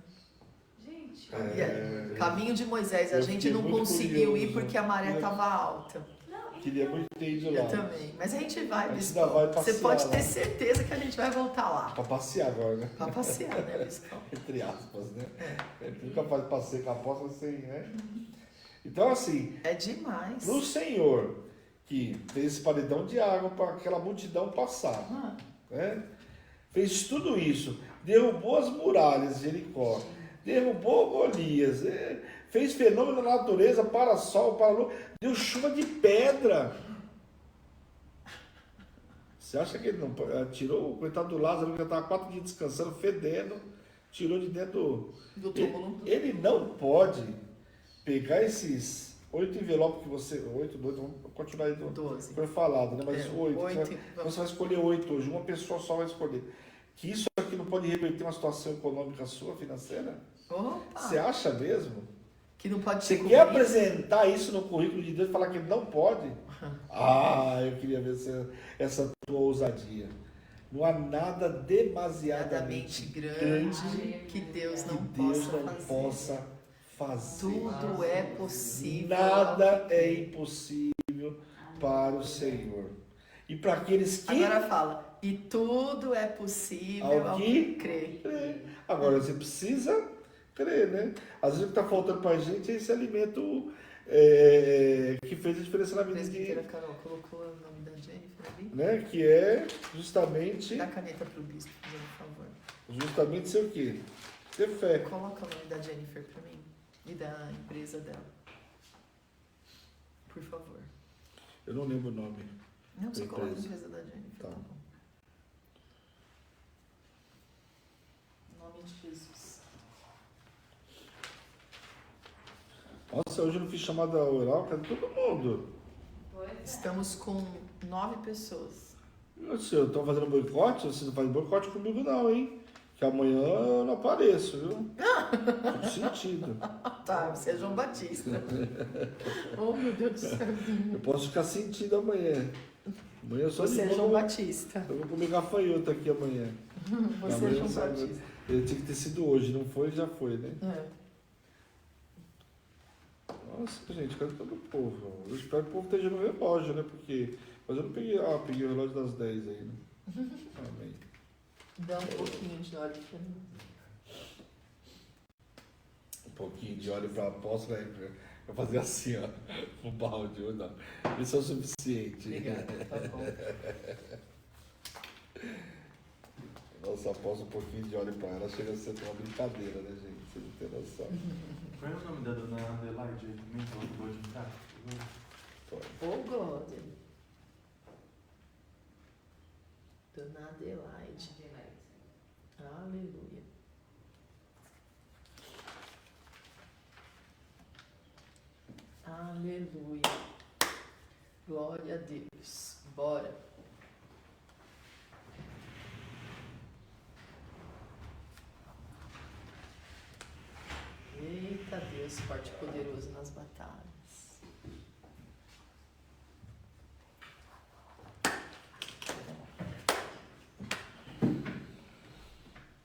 Gente, E aí, Caminho de Moisés, a Eu gente fiquei não muito conseguiu curioso. ir porque a maré estava alta. não, queria muito ter ido lá. Eu também. Mas a gente vai, A gente Bispo. ainda vai Você passear pode lá. ter certeza que a gente vai voltar lá. Pra passear agora, né? Pra passear, né, Bispo? Entre aspas, né? Nunca faz passeio com a aposta sem, né? Então, assim, É demais. pro Senhor que fez esse paredão de água para aquela multidão passar, Ah, né? Fez tudo isso, derrubou as muralhas de Jericó, derrubou Golias, fez fenômeno na natureza, para sol, para lua, deu chuva de pedra. Você acha que ele não tirou o coitado do Lázaro, que já estava 4 dias descansando, fedendo, tirou de dentro do túmulo. Ele não pode pegar esses 8 envelopes que você. 8, 2, vamos continuar aí do 12. foi falado, né? Mas 8. Oito. Você vai escolher 8 hoje, uma pessoa só vai escolher. Que isso aqui não pode reverter uma situação econômica sua, financeira? Opa! Você acha mesmo? Que não pode Você ser quer comigo? apresentar isso no currículo de Deus e falar que ele não pode? Ah, eu queria ver essa tua ousadia. Não há nada demasiadamente grande que Deus que não Deus possa não fazer. possa fazer. Tudo é possível. Nada é impossível para o Senhor. E para aqueles que Agora fala, e tudo é possível Ao ao que que crê. crê. Agora você precisa crer, né? Às vezes o que está faltando para a gente é esse alimento que fez a diferença na vida Presbítera de, Carol colocou o nome da Jennifer ali. né? Que é justamente Dá a caneta pro bispo, por favor. ser o quê? ter fé. Coloca o nome da Jennifer pra mim e da empresa dela. Por favor. Eu não lembro o nome. Não, você Da coloca a empresa. empresa da Jennifer, Tá. tá bom. Em nome de Jesus. Nossa, hoje eu não fiz chamada oral, cadê todo mundo? Pois é. Estamos com 9 pessoas. Nossa, eu tô fazendo boicote? Você não faz boicote comigo não, hein? Que amanhã eu não apareço, viu? Tô sentido. Tá, você é João Batista. Oh, meu Deus do céu. Eu posso ficar sentido amanhã. Amanhã eu só Você é João Batista. Eu vou comer gafanhoto aqui amanhã. Você é Amanhã João sai- Batista. Ele tinha que ter sido hoje, não foi, já foi, né? É. Nossa, gente, cadê todo o povo? Eu espero que o povo esteja no relógio, né? Porque. Mas eu não peguei. Ah, peguei o relógio das 10 ainda. Amém. Dá um pouquinho de óleo pra mim. Um pouquinho de óleo para apóstolo, né? Eu fazer assim, ó. Um balde, ou não. Isso é o suficiente. Obrigada, tá bom. Nossa, após um pouquinho de óleo para ela, chega a ser uma brincadeira, né, gente? Você não tem noção. Qual é o nome da dona Adelaide? Nem vou editar. Ô, Glória. Dona Adelaide. Aleluia. Aleluia. Glória a Deus. Bora. Eita Deus, forte e poderoso nas batalhas.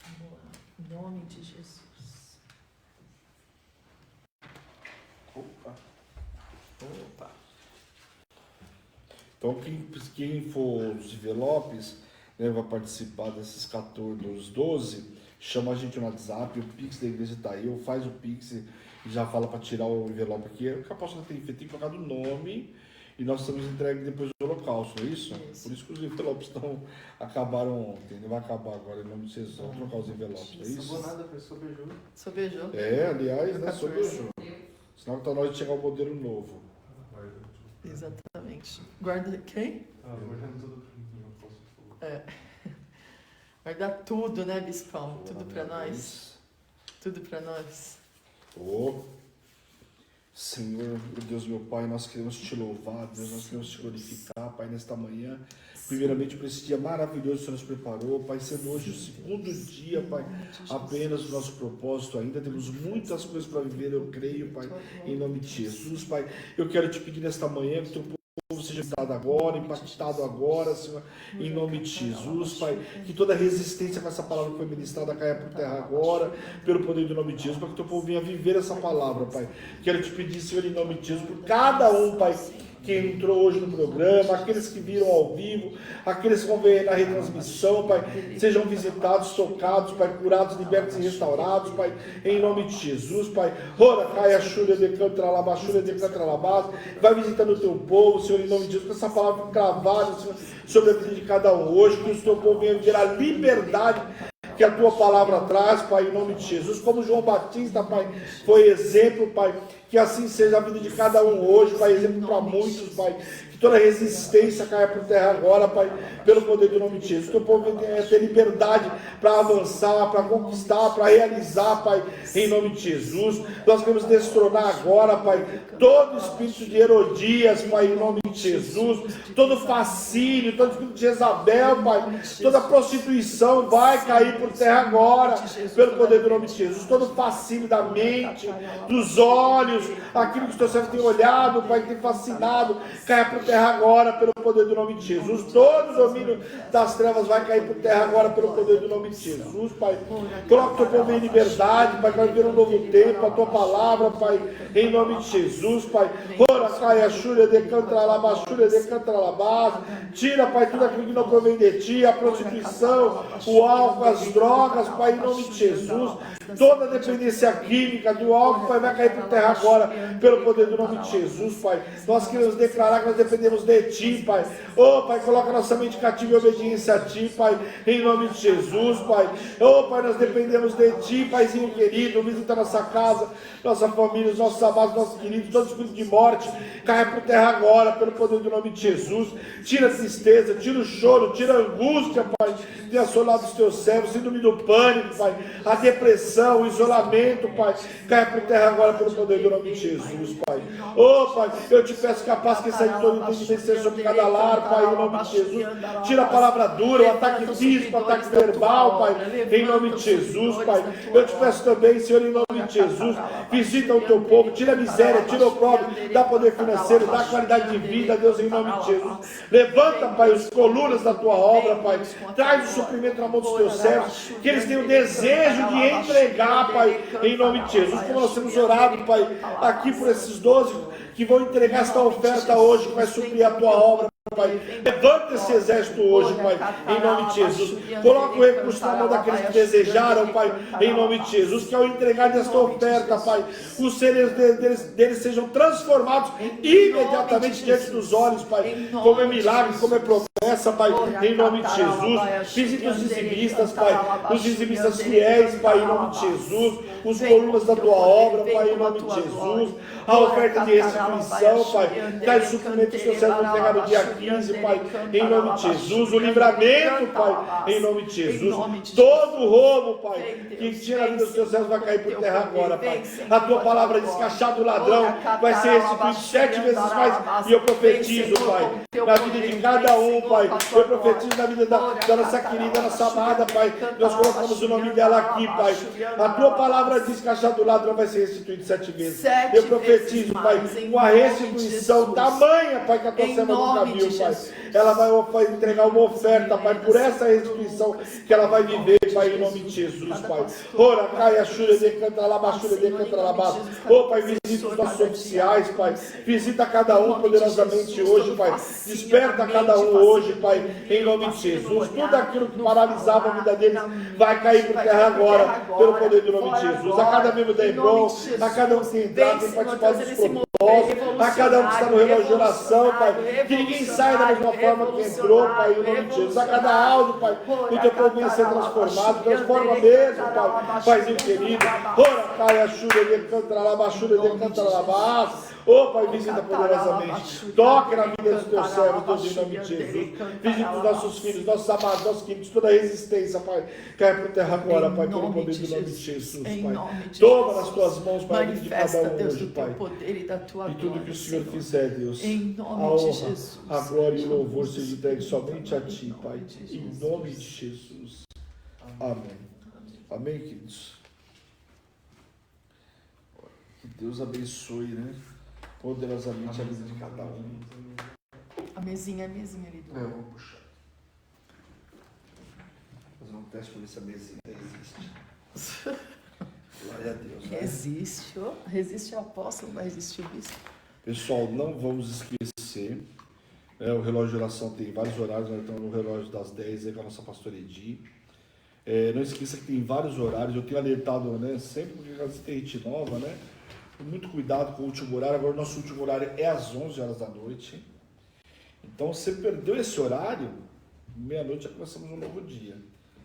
Vamos lá. Em nome de Jesus. Opa. Opa. Então, quem for os envelopes, né, vai participar desses 14, dos 12, chama a gente no WhatsApp, o Pix da igreja está aí, ou faz o Pix e já fala para tirar o envelope aqui. O que a apóstola tem feito? Tem colocado o nome e nós estamos entregues depois do holocausto, não é isso? Isso. Por isso que os envelopes acabaram ontem, não vai acabar agora, em nome de Jesus, vamos trocar os envelopes, é Não vou isso? nada, pessoa beijou. Sobejou. É, aliás, né, 14. sobre o senão está na hora de chegar o modelo novo. Exatamente. Guarda quem? Ah, guardando tudo pra mim, não posso falar. Guarda tudo, né, Bispão? Tudo pra Glória a nós. Deus. Tudo pra nós. Oh, Senhor, meu Deus, meu Pai, nós queremos te louvar, Deus, nós queremos te glorificar, Pai, nesta manhã. Primeiramente por esse dia maravilhoso que o Senhor nos preparou, Pai, sendo hoje o segundo dia, Pai, apenas o nosso propósito ainda, temos muitas coisas para viver, eu creio, Pai, em nome de Jesus, Pai. Eu quero te pedir nesta manhã que o teu povo seja impactado agora, Senhor, em nome de Jesus, Pai, que toda resistência com essa palavra que foi ministrada caia por terra agora, pelo poder do nome de Jesus, para que o teu povo venha viver essa palavra, Pai. Quero te pedir, Senhor, em nome de Jesus, por cada um, Pai, que entrou hoje no programa, aqueles que viram ao vivo, aqueles que vão ver na retransmissão, Pai, sejam visitados, tocados, Pai, curados, libertos e restaurados, Pai, em nome de Jesus, Pai. Ora, caia, xúria, decantra, labachúria, decantra, labás, vai visitando o teu povo, Senhor, em nome de Jesus, que essa palavra fique cravada, Senhor, sobre a vida de cada um hoje, que o teu povo venha viver a liberdade que a tua palavra traz, Pai, em nome de Jesus, como João Batista, Pai, foi exemplo, Pai, que assim seja a vida de cada um hoje, Pai, exemplo para muitos, Pai, que toda resistência caia por terra agora, Pai, pelo poder do nome de Jesus, que o povo venha ter liberdade para avançar, para conquistar, para realizar, Pai, em nome de Jesus. Nós queremos destronar agora, Pai, todo espírito de Herodias, Pai, em nome de Jesus, todo fascínio, todo espírito de Jezabel, Pai, toda prostituição vai cair por terra agora, pelo poder do nome de Jesus, todo fascínio da mente, dos olhos, aquilo que o teu servo tem olhado, Pai, que tem fascinado, caia por terra agora, pelo poder do nome de Jesus, todo domínio das trevas vai cair por terra agora, pelo poder do nome de Jesus, Pai. Coloca o teu povo em liberdade, Pai, para viver um novo tempo, a tua palavra, Pai, em nome de Jesus, Pai. Ora, caia, xúria, decantra, labachúria, decantra, labás. Tira, Pai, tudo aquilo que não provém de ti, a prostituição, o álcool, as drogas, Pai, em nome de Jesus. Toda dependência química do álcool, Pai, vai cair por terra agora, pelo poder do nome de Jesus, Pai. Nós queremos declarar que nós dependemos de ti, Pai. Pai. Pai, coloca nossa mente cativa e obediência a Ti, Pai, em nome de Jesus, Pai. Pai, nós dependemos de Ti, Paizinho querido, visita nossa casa, nossa família, os nossos amados, nossos queridos, todo espírito de morte, caia por terra agora, pelo poder do nome de Jesus. Tira a tristeza, tira o choro, tira a angústia, Pai, de assolar os Teus servos, síndrome do pânico, Pai, a depressão, o isolamento, Pai, caia por terra agora, pelo poder do nome de Jesus, Pai. Pai, eu te peço capacita de todo entendimento sobre cada lar, Pai, em nome de Jesus. Tira a palavra dura, o ataque físico, o ataque verbal, Pai, em nome de Jesus, Pai. Eu te peço também, Senhor, em nome de Jesus, visita o teu povo, tira a miséria, tira o pobre, dá poder financeiro, dá qualidade de vida, Deus, em nome de Jesus. Levanta, Pai, os colunas da tua obra, Pai. Traz o suprimento na mão dos teus servos, que eles tenham desejo de entregar, Pai, em nome de Jesus. Como nós temos orado, Pai, aqui por esses 12 que vão entregar esta oferta hoje, que vai suprir a tua obra, Pai. Levanta esse exército hoje, Pai, em nome de Jesus. Coloca o recurso na mão daqueles que desejaram, Pai, em nome de Jesus, que ao entregar desta oferta, Pai, os seres deles sejam transformados imediatamente diante dos olhos, Pai, como é milagre, como é promessa, Pai, em nome de Jesus. Visita os dizimistas, Pai, os dizimistas fiéis, Pai, em nome de Jesus, os colunas da tua obra, Pai, em nome de Jesus, a oferta de restituição, Pai, dá o suprimento que os teus servos vão entregar no dia 15, Pai, em nome de Jesus, o livramento, Pai, em nome de Jesus, todo o roubo, Pai, que tira a vida dos teus servos vai cair por terra agora, Pai. A tua palavra diz que a chave do ladrão vai ser restituído 7 vezes mais, e eu profetizo, Pai, na vida de cada um, Pai, eu profetizo na vida da nossa querida, nossa amada, Pai, nós colocamos o nome dela aqui, Pai, a tua palavra diz que a chave do ladrão vai ser restituído 7 vezes, eu profetizo, Pai, com a restituição tamanha, Pai, que a tua serva nunca viu, Pai, ela vai entregar uma oferta, Pai, por essa restituição que ela vai viver, Pai, em nome de Jesus, Pai. Ora, caia, chure, decanta, laba, chure, decanta, laba. Pai, visita os nossos oficiais, Pai, visita cada um poderosamente hoje, Pai, desperta cada um hoje, Pai, em nome de Jesus. Tudo aquilo que paralisava a vida deles vai cair por terra agora, pelo poder do nome de Jesus. A cada membro da Hebron, a cada um que tem entrado, tem participado dos propósitos, a cada um que está no relógio de oração, Pai, que ninguém saia da mesma forma que entrou, Pai, em nome de Jesus. A cada áudio, Pai, o teu povo venha ser transformado, transforma mesmo, Pai, Paizinho querido. Ora, Pai, Axúria, decanta, laba, Axúria, decanta, laba. Pai, visita poderosamente, toca na vida dos teus servos, Deus, em nome de Jesus. Visita os nossos filhos, nossos amados, nossos queridos, toda a resistência, Pai, cai por terra agora, Pai, pelo poder do nome de Jesus, Pai. Toma nas tuas mãos, Pai, a vida de cada um hoje, Pai. E tudo que o Senhor fizer, Deus, a honra, a glória e o louvor seja entregue somente a Ti, Pai, em nome de Jesus. Amém. Amém, queridos. Que Deus abençoe, né? Poderosamente a vida de cada um. A mesinha ali do Eu vou puxar. Fazer um teste para ver se a mesinha existe. Glória a Deus. Né? Resiste ao apóstolo, vai resistir o bispo. Pessoal, não vamos esquecer. O relógio de oração tem vários horários. Nós estamos no relógio das 10 aí com a nossa pastora Edi. Não esqueça que tem vários horários. Eu tenho alertado, né, sempre porque às vezes tem gente nova, né? Muito cuidado com o último horário. Agora o nosso último horário é às 11 horas da noite. Então, você perdeu esse horário, meia-noite já começamos um novo dia.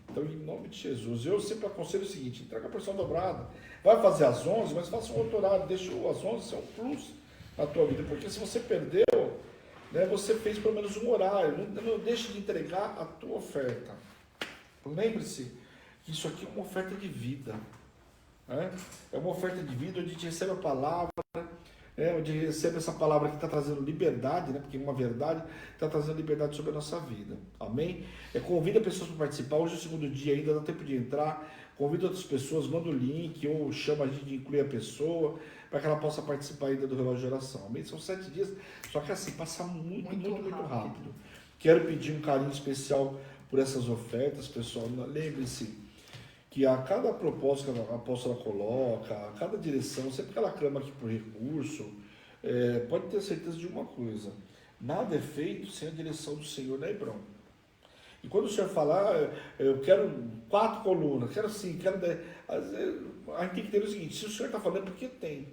Então, em nome de Jesus, eu sempre aconselho o seguinte: entrega a porção dobrada. Vai fazer às 11, mas faça um outro horário. Deixa às 11 ser um plus na tua vida. Porque se você perdeu, né, você fez pelo menos um horário. Não deixe de entregar a tua oferta. Lembre-se que isso aqui é uma oferta de vida. É uma oferta de vida onde a gente recebe a palavra, onde recebe essa palavra que está trazendo liberdade, né? Porque uma verdade está trazendo liberdade sobre a nossa vida. Amém? Convida pessoas para participar. Hoje é o segundo dia ainda, dá tempo de entrar. Convida outras pessoas, manda o link ou chama a gente de incluir a pessoa para que ela possa participar ainda do relógio de oração. Amém? São 7 dias, só que assim, passa muito rápido. Quero pedir um carinho especial por essas ofertas, pessoal. Lembre-se que a cada propósito que a apóstola coloca, a cada direção, sempre que ela clama aqui por recurso, pode ter certeza de uma coisa: nada é feito sem a direção do Senhor na Hebron. E quando o Senhor falar, eu quero 4 colunas, quero 5, quero 10, às vezes, a gente tem que ter o seguinte: se o Senhor está falando, é porque tem.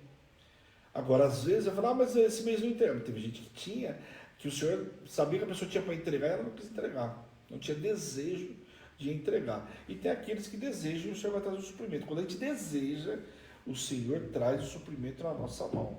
Agora, às vezes, eu falo, mas esse mês não entendo. Teve gente que tinha, que o Senhor sabia que a pessoa tinha para entregar e ela não quis entregar. Não tinha desejo de entregar. E tem aqueles que desejam e o Senhor vai trazer o suprimento. Quando a gente deseja, o Senhor traz o suprimento na nossa mão.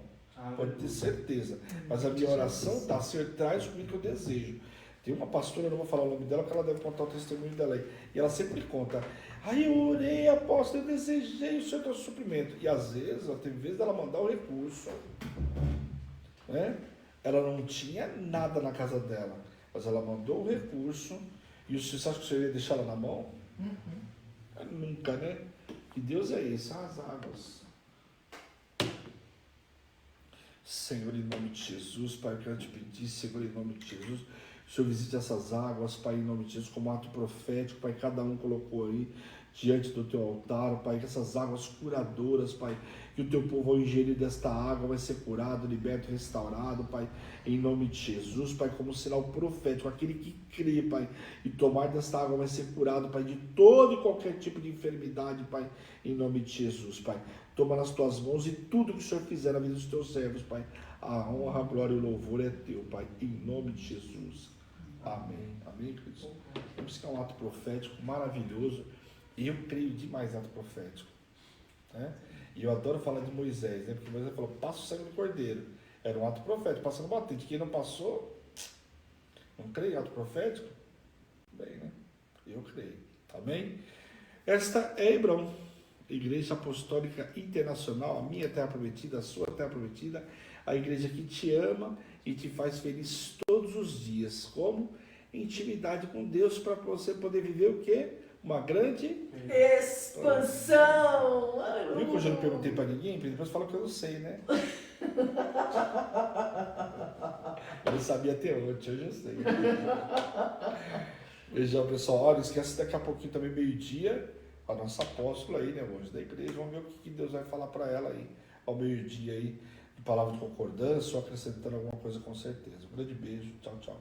Pode ter certeza. Mas a minha oração está, Senhor, traz o suprimento que eu desejo. Tem uma pastora, eu não vou falar o nome dela, que ela deve contar o testemunho dela aí. E ela sempre conta. Aí eu orei, apóstolo, eu desejei, o Senhor trouxe o suprimento. E às vezes, teve vezes dela mandar o recurso. Né? Ela não tinha nada na casa dela, mas ela mandou o recurso. E você acha que o Senhor ia deixar ela na mão? Nunca, né? Que Deus é esse? As águas. Senhor, em nome de Jesus, Pai, eu quero te pedir, Senhor, em nome de Jesus, o Senhor visite essas águas, Pai, em nome de Jesus, como ato profético, Pai, cada um colocou aí diante do teu altar, Pai, que essas águas curadoras, Pai, que o teu povo ao ingerir desta água vai ser curado, liberto, restaurado, Pai, em nome de Jesus, Pai, como sinal profético, aquele que crê, Pai, e tomar desta água vai ser curado, Pai, de todo e qualquer tipo de enfermidade, Pai, em nome de Jesus, Pai. Toma nas tuas mãos e tudo que o Senhor fizer na vida dos teus servos, Pai, a honra, a glória e o louvor é teu, Pai, em nome de Jesus. Amém. Amém, queridos? Vamos que é um ato profético maravilhoso. E eu creio demais em ato profético. Né? E eu adoro falar de Moisés, né? Porque Moisés falou, passa o sangue do cordeiro. Era um ato profético, passando batente. Quem não passou, não creio em ato profético? Bem, né? Eu creio. Amém? Esta é Hebron, Igreja Apostólica Internacional, a minha terra prometida, a sua terra prometida, a igreja que te ama e te faz feliz todos os dias. Como? Intimidade com Deus, para você poder viver o quê? Uma grande expansão. Viu que hoje eu não perguntei para ninguém? Depois fala que eu não sei, né? Eu não sabia até ontem, hoje eu sei. Beijão, pessoal. Olha, não esquece daqui a pouquinho também, meio-dia, a nossa apóstola aí, né, hoje da igreja. Vamos ver o que Deus vai falar para ela aí, ao meio-dia aí, de palavra de concordância, ou acrescentando alguma coisa com certeza. Um grande beijo. Tchau, tchau.